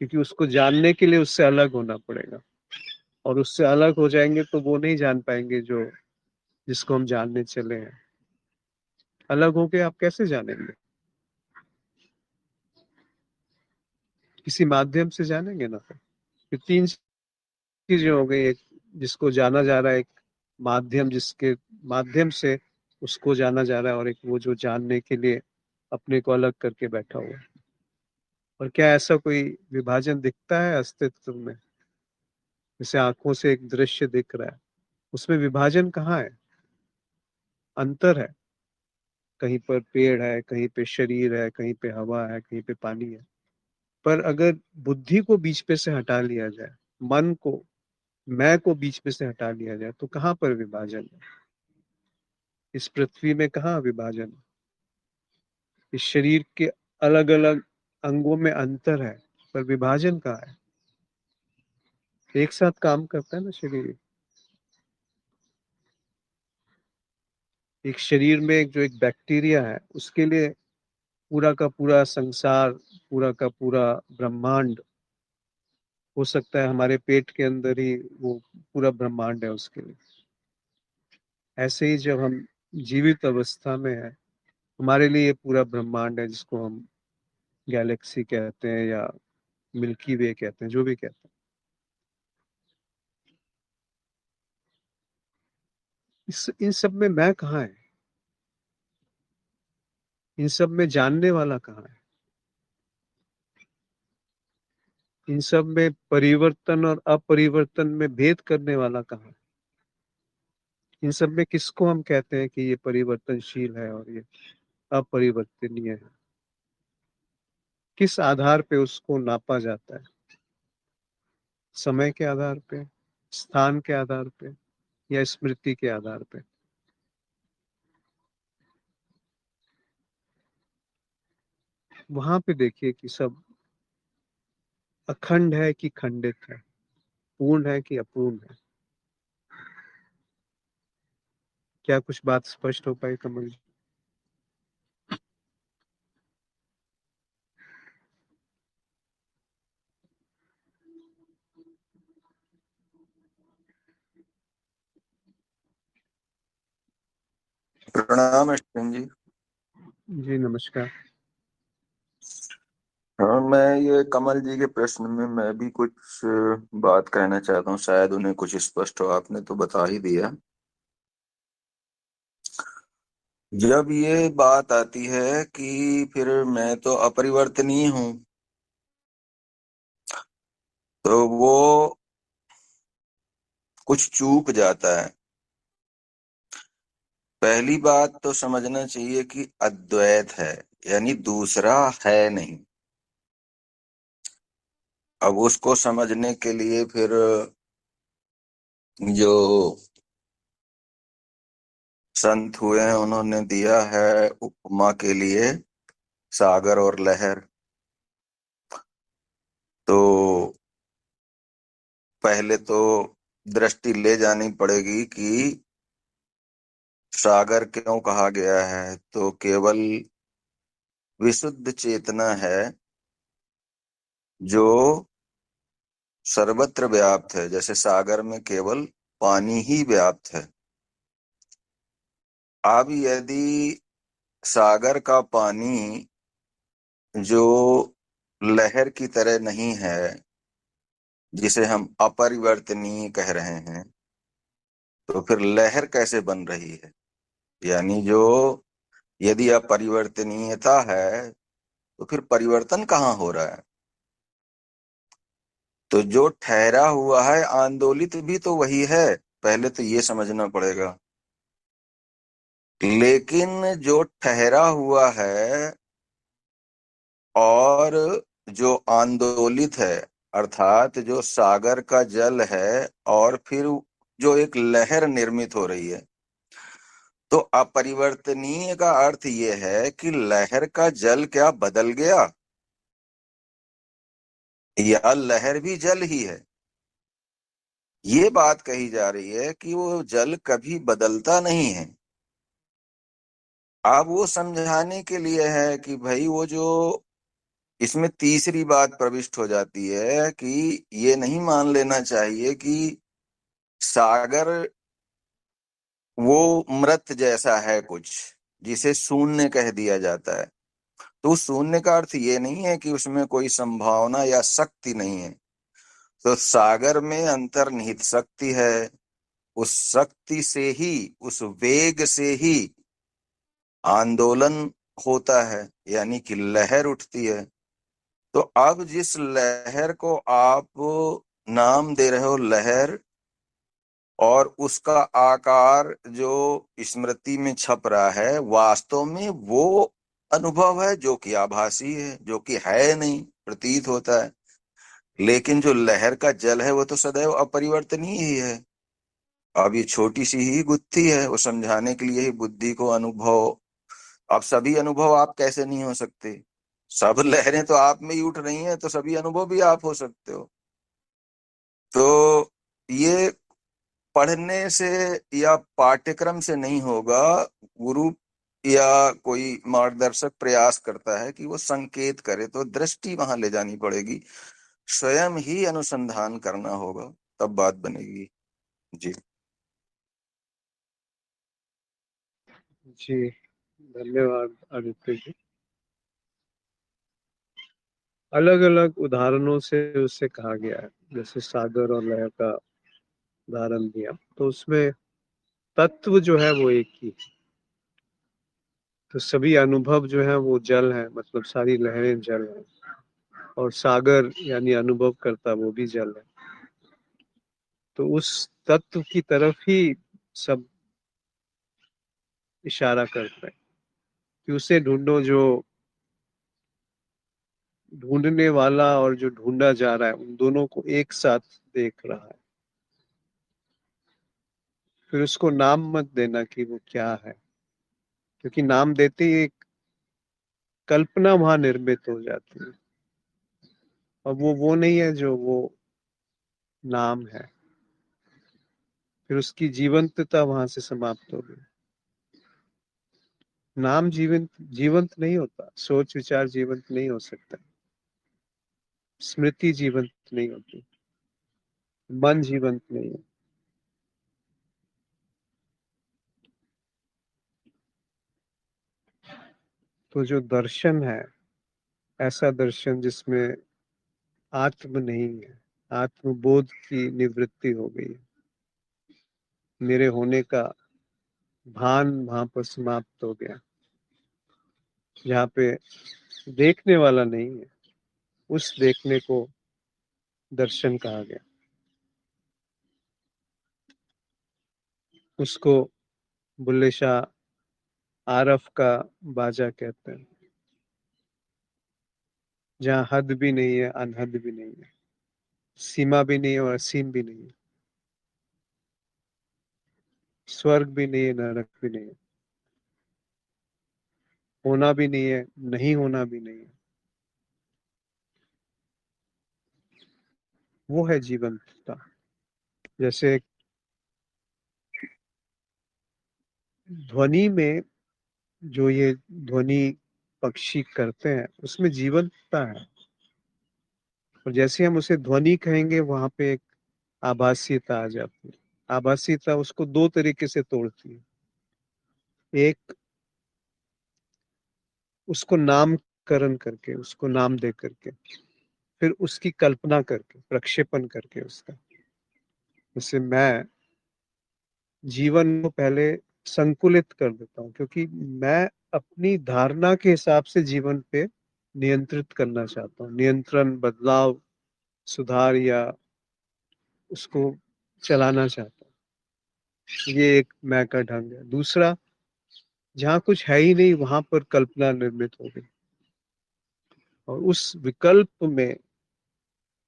क्योंकि उसको जानने के लिए उससे अलग होना पड़ेगा, और उससे अलग हो जाएंगे तो वो नहीं जान पाएंगे जो जिसको हम जानने चले हैं। अलग होके आप कैसे जानेंगे? किसी माध्यम से जानेंगे ना। फिर तीन चीजें हो गई, एक जिसको जाना जा रहा है, एक माध्यम जिसके माध्यम से उसको जाना जा रहा है, और एक वो जो जानने के लिए अपने को अलग करके बैठा हुआ है। और क्या ऐसा कोई विभाजन दिखता है अस्तित्व में? जैसे आंखों से एक दृश्य दिख रहा है, उसमें विभाजन कहाँ है? अंतर है। कहीं पर पेड़ है, कहीं पे शरीर है, कहीं पे हवा है, कहीं पे पानी है। पर अगर बुद्धि को बीच पे से हटा लिया जाए, मन को, मैं को बीच में से हटा लिया जाए, तो कहाँ पर विभाजन है? इस पृथ्वी में कहाँ विभाजन है? इस शरीर के अलग अलग अंगों में अंतर है, पर विभाजन कहाँ है? एक साथ काम करता है ना शरीर। एक शरीर में जो एक बैक्टीरिया है उसके लिए पूरा का पूरा संसार, पूरा का पूरा ब्रह्मांड, हो सकता है हमारे पेट के अंदर ही वो पूरा ब्रह्मांड है उसके लिए। ऐसे ही जब हम जीवित अवस्था में है, हमारे लिए ये पूरा ब्रह्मांड है, जिसको हम गैलेक्सी कहते हैं या मिल्की वे कहते हैं, जो भी कहते हैं। इन सब में मैं कहाँ है? इन सब में जानने वाला कहाँ है? इन सब में परिवर्तन और अपरिवर्तन में भेद करने वाला कहाँ है? इन सब में किसको हम कहते हैं कि ये परिवर्तनशील है और ये अपरिवर्तनीय है? किस आधार पे उसको नापा जाता है? समय के आधार पे, स्थान के आधार पे, या स्मृति के आधार पे? वहां पे देखिए कि सब अखंड है कि खंडित है, पूर्ण है कि अपूर्ण है। क्या कुछ बात स्पष्ट हो पाई कमल जी? प्रणाम अश्विन जी। जी नमस्कार। हाँ, मैं ये कमल जी के प्रश्न में मैं भी कुछ बात कहना चाहता हूँ, शायद उन्हें कुछ स्पष्ट हो। आपने तो बता ही दिया। जब ये बात आती है कि फिर मैं तो अपरिवर्तनीय हूँ, तो वो कुछ चूक जाता है। पहली बात तो समझना चाहिए कि अद्वैत है, यानी दूसरा है नहीं। अब उसको समझने के लिए फिर जो संत हुए हैं उन्होंने दिया है उपमा के लिए सागर और लहर। तो पहले तो दृष्टि ले जानी पड़ेगी कि सागर क्यों कहा गया है। तो केवल विशुद्ध चेतना है जो सर्वत्र व्याप्त है, जैसे सागर में केवल पानी ही व्याप्त है। अब यदि सागर का पानी जो लहर की तरह नहीं है, जिसे हम अपरिवर्तनीय कह रहे हैं, तो फिर लहर कैसे बन रही है? यानी जो यदि अपरिवर्तनीयता है तो फिर परिवर्तन कहाँ हो रहा है? तो जो ठहरा हुआ है आंदोलित भी तो वही है, पहले तो ये समझना पड़ेगा। लेकिन जो ठहरा हुआ है और जो आंदोलित है, अर्थात जो सागर का जल है और फिर जो एक लहर निर्मित हो रही है, तो अपरिवर्तनीय का अर्थ यह है कि लहर का जल क्या बदल गया, या लहर भी जल ही है? ये बात कही जा रही है कि वो जल कभी बदलता नहीं है। अब वो समझाने के लिए है कि भाई वो जो इसमें तीसरी बात प्रविष्ट हो जाती है कि ये नहीं मान लेना चाहिए कि सागर वो मृत जैसा है कुछ, जिसे शून्य कह दिया जाता है। तो शून्य का अर्थ ये नहीं है कि उसमें कोई संभावना या शक्ति नहीं है। तो सागर में अंतर्निहित शक्ति है। उस शक्ति से ही, उस वेग से ही आंदोलन होता है, यानी कि लहर उठती है। तो अब जिस लहर को आप नाम दे रहे हो लहर, और उसका आकार जो स्मृति में छप रहा है, वास्तव में वो अनुभव है जो कि आभासी है, जो कि है नहीं, प्रतीत होता है। लेकिन जो लहर का जल है वो तो सदैव अपरिवर्तनीय ही है। अब ये छोटी सी ही गुत्थी है, वो समझाने के लिए ही बुद्धि को अनुभव। अब सभी अनुभव आप कैसे नहीं हो सकते? सब लहरें तो आप में ही उठ रही हैं, तो सभी अनुभव भी आप हो सकते हो। तो ये पढ़ने से या पाठ्यक्रम से नहीं होगा। गुरु या कोई मार्गदर्शक प्रयास करता है कि वो संकेत करे, तो दृष्टि वहां ले जानी पड़ेगी, स्वयं ही अनुसंधान करना होगा, तब बात बनेगी। जी जी, धन्यवाद आदित्य जी। अलग अलग उदाहरणों से उससे कहा गया है, जैसे सागर और लहर का उदाहरण दिया, तो उसमें तत्व जो है वो एक ही है। तो सभी अनुभव जो है वो जल है, मतलब सारी लहरें जल है, और सागर यानी अनुभव करता वो भी जल है। तो उस तत्व की तरफ ही सब इशारा करते हैं कि उसे ढूंढो, जो ढूंढने वाला और जो ढूंढा जा रहा है उन दोनों को एक साथ देख रहा है। फिर उसको नाम मत देना कि वो क्या है, क्योंकि नाम देते ही एक कल्पना वहां निर्मित हो जाती है, और वो नहीं है जो वो नाम है। फिर उसकी जीवंतता वहां से समाप्त हो गई। नाम जीवंत जीवंत नहीं होता, सोच विचार जीवंत नहीं हो सकता, स्मृति जीवंत नहीं होती, मन जीवंत नहीं है। तो जो दर्शन है, ऐसा दर्शन जिसमें आत्म नहीं है, आत्मबोध की निवृत्ति हो गई है, मेरे होने का भान वहां पर समाप्त हो गया, जहाँ पे देखने वाला नहीं है, उस देखने को दर्शन कहा गया। उसको बुल्ले शाह आरफ का बाजा कहते हैं, जहाँ हद भी नहीं है, अनहद भी नहीं है, सीमा भी नहीं है और असीम भी नहीं है, स्वर्ग भी नहीं है, नरक भी नहीं है, होना भी नहीं है, नहीं होना भी नहीं है। वो है जीवंतता। जैसे ध्वनि में, जो ये ध्वनि पक्षी करते हैं उसमें जीवंतता है, और जैसे हम उसे ध्वनि कहेंगे वहां पे एक आभासीयता आ जाती है। आभासीयता उसको दो तरीके से तोड़ती है। एक, उसको नामकरण करके, उसको नाम दे करके, फिर उसकी कल्पना करके, प्रक्षेपण करके उसका। जैसे मैं जीवन को पहले संकुलित कर देता हूँ, क्योंकि मैं अपनी धारणा के हिसाब से जीवन पे नियंत्रित करना चाहता हूँ, नियंत्रण, बदलाव, सुधार, या उसको चलाना चाहता हूँ। ये एक मैं का ढंग है। दूसरा, जहाँ कुछ है ही नहीं वहां पर कल्पना निर्मित हो गई, और उस विकल्प में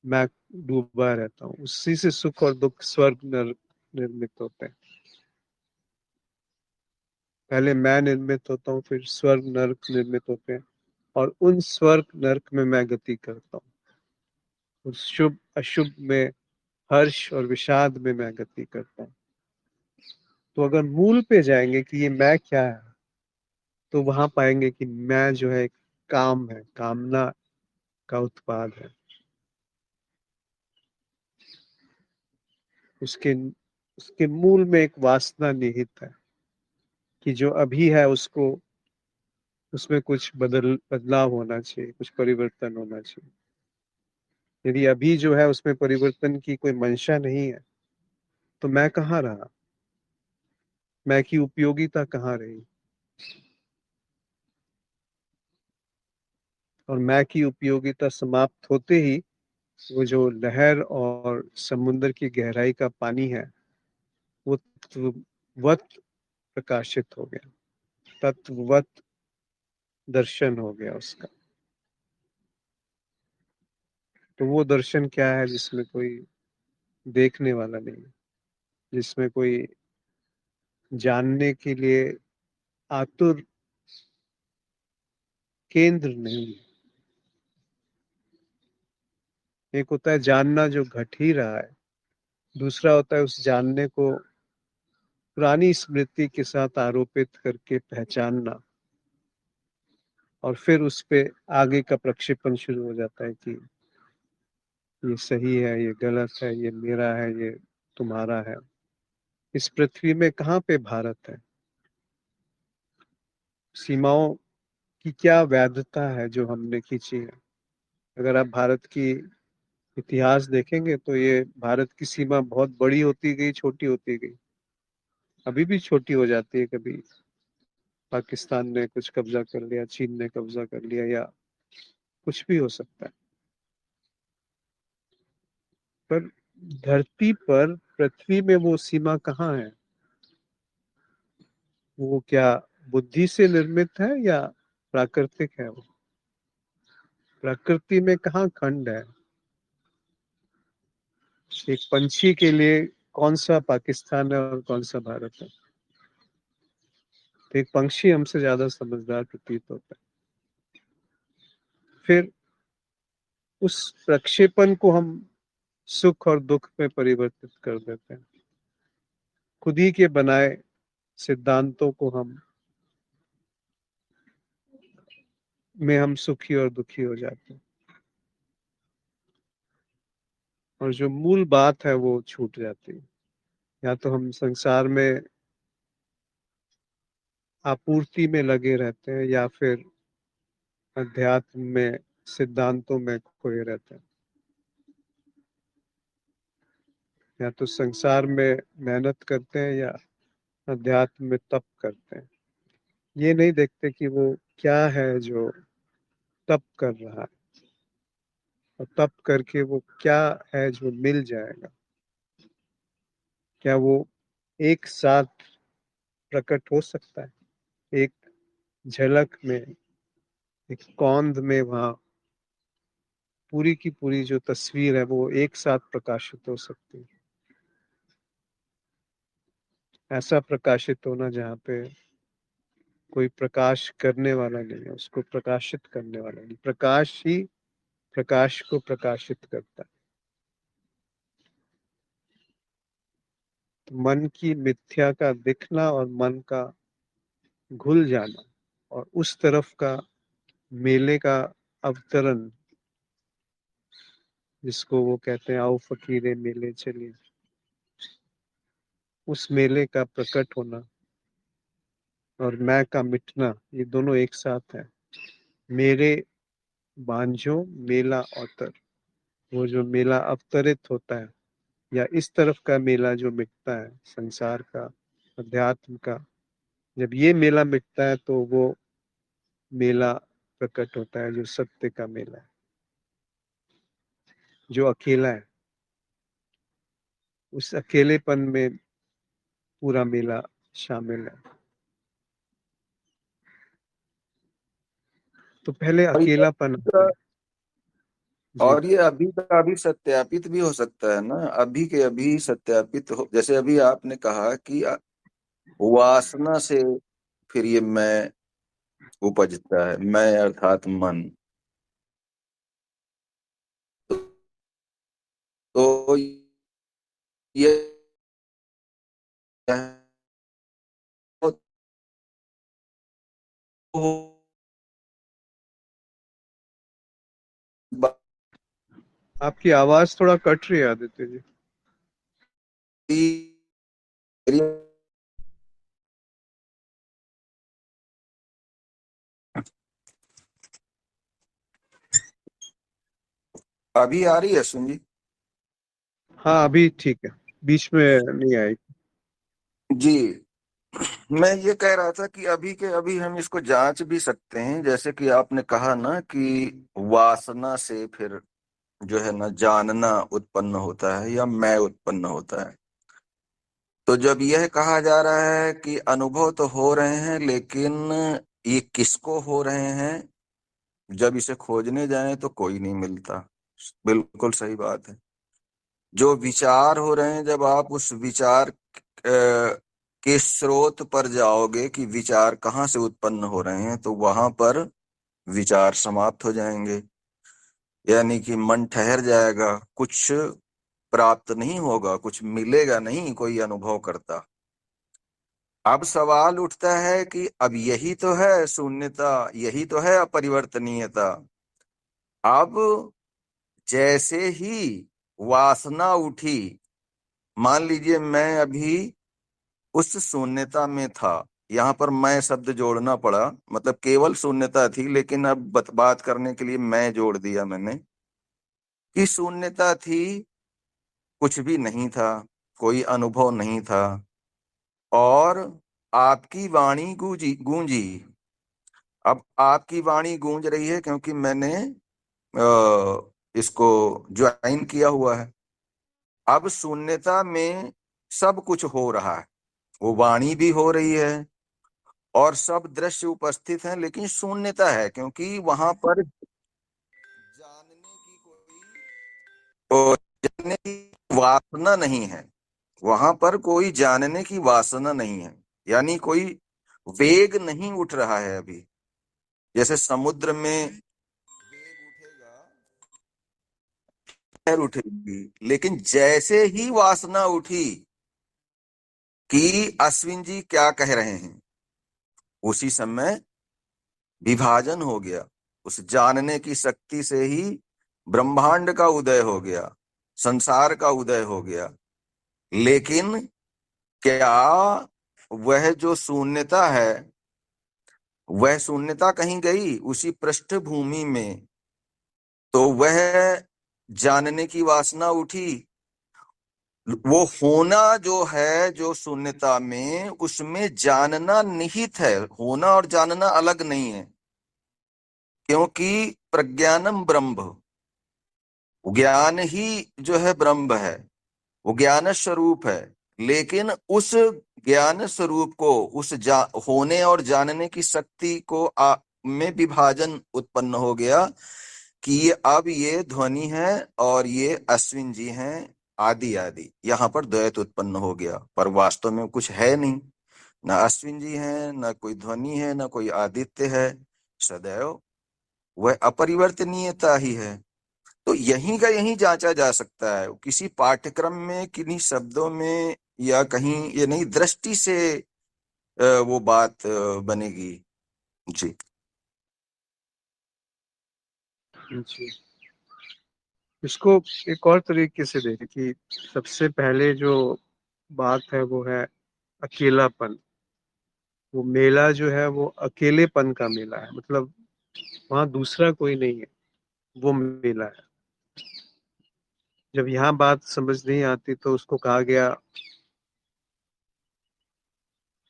मैं डूबा रहता हूँ, उसी से सुख और दुख, स्वर्ग नरक निर्मित होते हैं। पहले मैं निर्मित होता हूँ, फिर स्वर्ग नरक निर्मित होते हैं, और उन स्वर्ग नरक में मैं गति करता हूँ, उस शुभ अशुभ में, हर्ष और विषाद में मैं गति करता हूँ। तो अगर मूल पे जाएंगे कि ये मैं क्या है, तो वहां पाएंगे कि मैं जो है काम है, कामना का उत्पाद है। उसके उसके मूल में एक वासना निहित है, कि जो अभी है उसको, उसमें कुछ बदलाव होना चाहिए, कुछ परिवर्तन होना चाहिए। यदि अभी जो है उसमें परिवर्तन की कोई मंशा नहीं है, तो मैं कहाँ रहा, मैं की उपयोगिता कहाँ रही। और मैं की उपयोगिता समाप्त होते ही वो जो लहर और समुद्र की गहराई का पानी है, वो तत्ववत प्रकाशित हो गया, तत्ववत दर्शन हो गया उसका। तो वो दर्शन क्या है, जिसमें कोई देखने वाला नहीं है, जिसमें कोई जानने के लिए आतुर केंद्र नहीं है। एक होता है जानना जो घट ही रहा है, दूसरा होता है उस जानने को पुरानी स्मृति के साथ आरोपित करके पहचानना, और फिर उस पे आगे का प्रक्षेपण शुरू हो जाता है कि ये सही है, ये गलत है, ये मेरा है, ये तुम्हारा है। इस पृथ्वी में कहाँ पे भारत है? सीमाओं की क्या वैधता है जो हमने खींची है? अगर आप भारत की इतिहास देखेंगे तो ये भारत की सीमा बहुत बड़ी होती गई, छोटी होती गई, अभी भी छोटी हो जाती है। कभी पाकिस्तान ने कुछ कब्जा कर लिया, चीन ने कब्जा कर लिया, या कुछ भी हो सकता है। पर धरती पर, पृथ्वी में वो सीमा कहाँ है? वो क्या बुद्धि से निर्मित है या प्राकृतिक है? वो प्रकृति में कहाँ खंड है? एक पंछी के लिए कौन सा पाकिस्तान है और कौन सा भारत है? तो एक पंछी हमसे ज्यादा समझदार प्रतीत होता है। फिर उस प्रक्षेपण को हम सुख और दुख में परिवर्तित कर देते हैं। खुद ही के बनाए सिद्धांतों को हम सुखी और दुखी हो जाते हैं, और जो मूल बात है वो छूट जाती है। या तो हम संसार में आपूर्ति में लगे रहते हैं, या फिर अध्यात्म में, सिद्धांतों में खोए रहते हैं। या तो संसार में मेहनत करते हैं या अध्यात्म में तप करते हैं। ये नहीं देखते कि वो क्या है जो तप कर रहा है, और तप करके वो क्या है जो मिल जाएगा। क्या वो एक साथ प्रकट हो सकता है? एक झलक में, एक कौंध में, वहां पूरी की पूरी जो तस्वीर है वो एक साथ प्रकाशित हो सकती है। ऐसा प्रकाशित होना जहाँ पे कोई प्रकाश करने वाला नहीं है, उसको प्रकाशित करने वाला नहीं, प्रकाश ही प्रकाश को प्रकाशित करता है। तो मन की मिथ्या का दिखना और मन का घुल जाना, और उस तरफ का मेले का अवतरण, जिसको वो कहते हैं आओ फकीरे मेले चलिए, उस मेले का प्रकट होना और मैं का मिटना, ये दोनों एक साथ है। मेरे बांझो मेला अवतर, वो जो मेला अवतरित होता है, या इस तरफ का मेला जो मिटता है, संसार का, अध्यात्म का, जब ये मेला मिटता है तो वो मेला प्रकट होता है जो सत्य का मेला है, जो अकेला है। उस अकेलेपन में पूरा मेला शामिल है। तो पहले और अकेलापन आता है। जी। और ये अभी का अभी सत्यापित भी हो सकता है ना, अभी के अभी सत्यापित हो, जैसे अभी आपने कहा कि वासना से फिर ये मैं उपजता है, मैं अर्थात मन। तो ये आपकी आवाज थोड़ा कट रही है आदित्य जी। अभी आ रही है सुन जी? हाँ अभी ठीक है, बीच में नहीं आई। जी, मैं ये कह रहा था कि अभी के अभी हम इसको जांच भी सकते हैं, जैसे कि आपने कहा ना कि वासना से फिर जो है ना जानना उत्पन्न होता है या मैं उत्पन्न होता है। तो जब यह कहा जा रहा है कि अनुभव तो हो रहे हैं, लेकिन ये किसको हो रहे हैं, जब इसे खोजने जाएं तो कोई नहीं मिलता। बिल्कुल सही बात है। जो विचार हो रहे हैं, जब आप उस विचार के स्रोत पर जाओगे कि विचार कहाँ से उत्पन्न हो रहे हैं, तो वहां पर विचार समाप्त हो जाएंगे, यानी कि मन ठहर जाएगा, कुछ प्राप्त नहीं होगा, कुछ मिलेगा नहीं, कोई अनुभव करता। अब सवाल उठता है कि अब यही तो है शून्यता, यही तो है अपरिवर्तनीयता। अब जैसे ही वासना उठी, मान लीजिए मैं अभी उस शून्यता में था, यहाँ पर मैं शब्द जोड़ना पड़ा, मतलब केवल शून्यता थी, लेकिन अब बात करने के लिए मैं जोड़ दिया मैंने कि शून्यता थी, कुछ भी नहीं था, कोई अनुभव नहीं था, और आपकी वाणी गूंजी गूंजी। अब आपकी वाणी गूंज रही है क्योंकि मैंने इसको ज्वाइन किया हुआ है। अब शून्यता में सब कुछ हो रहा है, वो वाणी भी हो रही है और सब दृश्य उपस्थित हैं, लेकिन शून्यता है क्योंकि वहां पर जानने की जानने की वासना नहीं है। वहां पर कोई जानने की वासना नहीं है, यानी कोई वेग नहीं उठ रहा है अभी। जैसे समुद्र में वेग उठेगा, लहर उठेगी, लेकिन जैसे ही वासना उठी कि अश्विन जी क्या कह रहे हैं, उसी समय विभाजन हो गया। उस जानने की शक्ति से ही ब्रह्मांड का उदय हो गया, संसार का उदय हो गया। लेकिन क्या वह जो शून्यता है, वह शून्यता कहीं गई उसी पृष्ठभूमि में? तो वह जानने की वासना उठी, वो होना जो है, जो शून्यता में, उसमें जानना निहित है। होना और जानना अलग नहीं है, क्योंकि प्रज्ञानम ब्रह्म, ज्ञान ही जो है ब्रह्म है, वो ज्ञान स्वरूप है। लेकिन उस ज्ञान स्वरूप को, उस होने और जानने की शक्ति को में विभाजन उत्पन्न हो गया कि ये अब ये ध्वनि है और ये अश्विन जी हैं, आदि आदि। यहाँ पर द्वैत उत्पन्न हो गया, पर वास्तव में कुछ है नहीं, ना अश्विन जी हैं, ना कोई ध्वनि है, ना कोई आदित्य है। सदैव वह अपरिवर्तनीयता ही है। तो यहीं का यहीं जांचा जा सकता है, किसी पाठ्यक्रम में किन्हीं शब्दों में या कहीं ये नहीं, दृष्टि से वो बात बनेगी। जी जी, इसको एक और तरीके से देखें कि सबसे पहले जो बात है वो है अकेलापन। वो मेला जो है वो अकेलेपन का मेला है, मतलब वहां दूसरा कोई नहीं है, वो मेला है। जब यहाँ बात समझ नहीं आती तो उसको कहा गया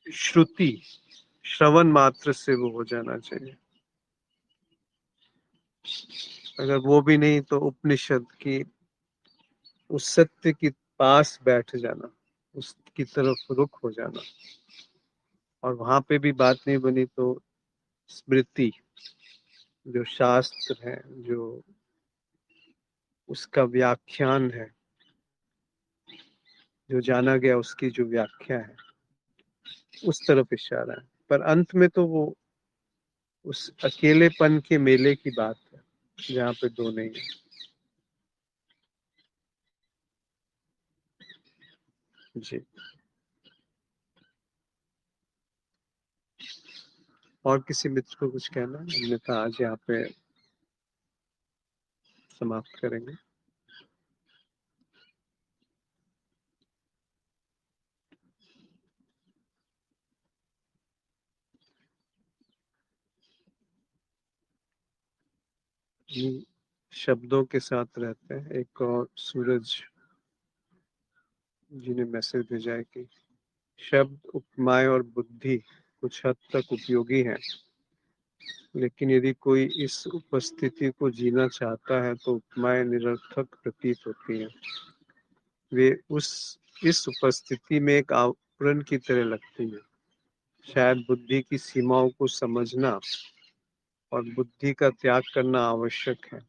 श्रुति, श्रवण मात्र से वो हो जाना चाहिए। अगर वो भी नहीं तो उपनिषद की उस सत्य के पास बैठ जाना, उसकी तरफ रुख हो जाना। और वहां पे भी बात नहीं बनी तो स्मृति, जो शास्त्र है, जो उसका व्याख्यान है, जो जाना गया उसकी जो व्याख्या है, उस तरफ इशारा है। पर अंत में तो वो उस अकेलेपन के मेले की बात है जहाँ पे दो नहीं है। जी, और किसी मित्र को कुछ कहना है? अन्यथा आज यहाँ पे समाप्त करेंगे। जी, शब्दों के साथ रहते हैं। एक और सूरज जी ने मैसेज भेजा है कि शब्द, उपमाएं और बुद्धि कुछ हद तक उपयोगी हैं, लेकिन यदि कोई इस उपस्थिति को जीना चाहता है तो उपमाएं निरर्थक प्रतीत होती हैं। वे इस उपस्थिति में एक आवरण की तरह लगती हैं। शायद बुद्धि की सीमाओं को समझना और बुद्धि का त्याग करना आवश्यक है,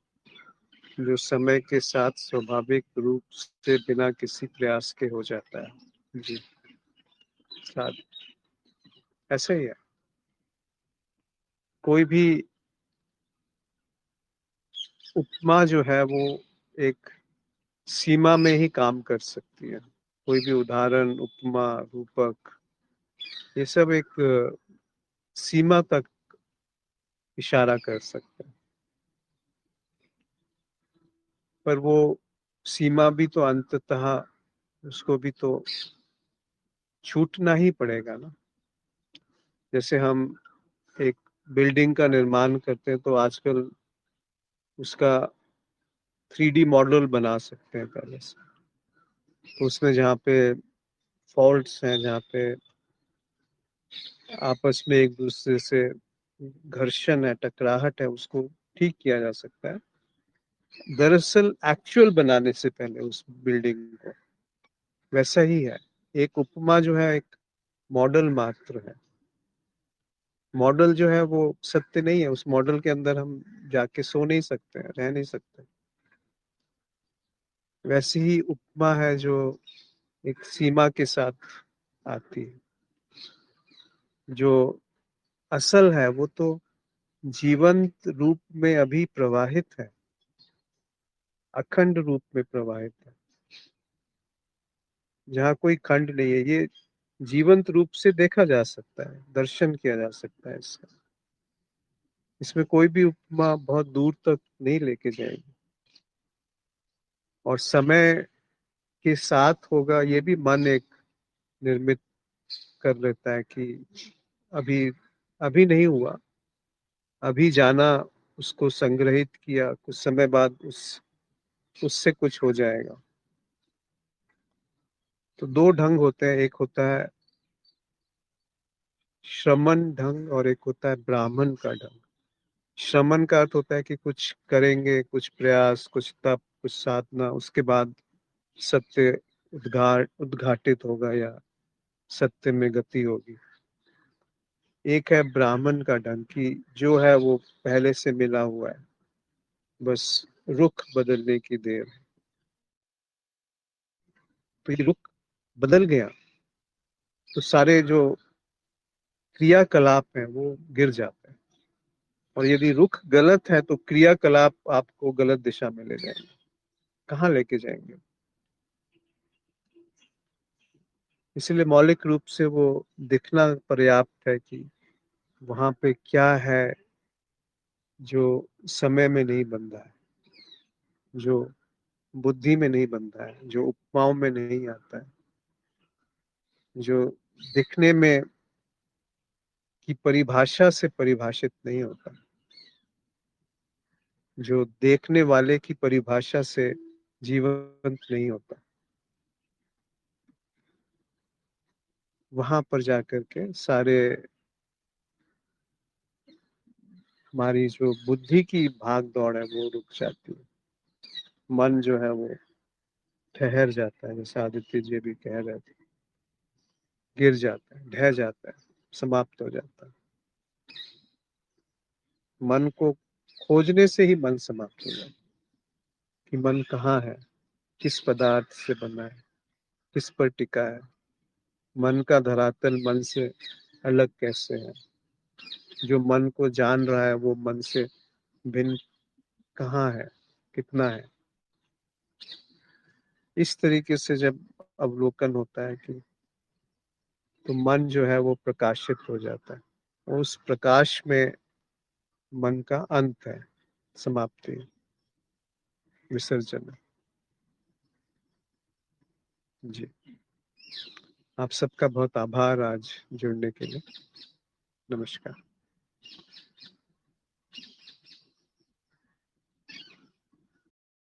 जो समय के साथ स्वाभाविक रूप से बिना किसी प्रयास के हो जाता है। जी, शायद ऐसे ही है। कोई भी उपमा जो है वो एक सीमा में ही काम कर सकती है। कोई भी उदाहरण, उपमा, रूपक ये सब एक सीमा तक इशारा कर सकते हैं, पर वो सीमा भी तो अंततः उसको भी तो छूटना ही पड़ेगा ना। जैसे हम एक बिल्डिंग का निर्माण करते हैं तो आजकल उसका 3D मॉडल बना सकते हैं पहले से, तो उसमें जहाँ पे फॉल्ट्स हैं, जहाँ पे आपस में एक दूसरे से घर्षण है, टकराहट है, उसको ठीक किया जा सकता है। दरअसल एक्चुअल बनाने से पहले उस बिल्डिंग को वैसा ही है। एक उपमा जो है एक मॉडल मात्र है। मॉडल जो है वो सत्य नहीं है। उस मॉडल के अंदर हम जाके सो नहीं सकते हैं, रह नहीं सकते। वैसी ही उपमा है जो एक सीमा के साथ आती है। जो असल है वो तो जीवंत रूप में अभी प्रवाहित है, अखंड रूप में प्रवाहित है, जहाँ कोई खंड नहीं है। ये जीवंत रूप से देखा जा सकता है, दर्शन किया जा सकता है इसका। इसमें कोई भी उपमा बहुत दूर तक नहीं लेके जाएगी। और समय के साथ होगा, ये भी मन एक निर्मित कर लेता है कि अभी अभी नहीं हुआ, अभी जाना, उसको संग्रहित किया, कुछ समय बाद उससे कुछ हो जाएगा। तो दो ढंग होते हैं, एक होता है श्रमण ढंग और एक होता है ब्राह्मण का ढंग। श्रमण का अर्थ होता है कि कुछ करेंगे, कुछ प्रयास, कुछ तप, कुछ साधना, उसके बाद सत्य उद्घाटित होगा या सत्य में गति होगी। एक है ब्राह्मण का ढंग कि जो है वो पहले से मिला हुआ है, बस रुख बदलने की देर है। तो ये रुख बदल गया तो सारे जो क्रियाकलाप हैं वो गिर जाते हैं। और यदि रुख गलत है तो क्रियाकलाप आपको गलत दिशा में ले जाएंगे। कहाँ लेके जाएंगे? इसलिए मौलिक रूप से वो दिखना पर्याप्त है कि वहां पे क्या है जो समय में नहीं बंधा है, जो बुद्धि में नहीं बंधा है, जो उपमाओं में नहीं आता है, जो दिखने में की परिभाषा से परिभाषित नहीं होता, जो देखने वाले की परिभाषा से जीवंत नहीं होता। वहां पर जाकर के सारे हमारी जो बुद्धि की भाग दौड़ है वो रुक जाती है। मन जो है वो ठहर जाता है, जैसे आदित्य जी भी कह रहे थे, गिर जाता है, ढह जाता है, समाप्त हो जाता है। मन को खोजने से ही मन समाप्त हो जाता है कि मन कहाँ है, किस पदार्थ से बना है, किस पर टिका है, मन का धरातल मन से अलग कैसे है, जो मन को जान रहा है वो मन से भिन्न कहाँ है, कितना है। इस तरीके से जब अवलोकन होता है कि तो मन जो है वो प्रकाशित हो जाता है। उस प्रकाश में मन का अंत है, समाप्ति, विसर्जन है। जी, आप सबका बहुत आभार आज जुड़ने के लिए। नमस्कार।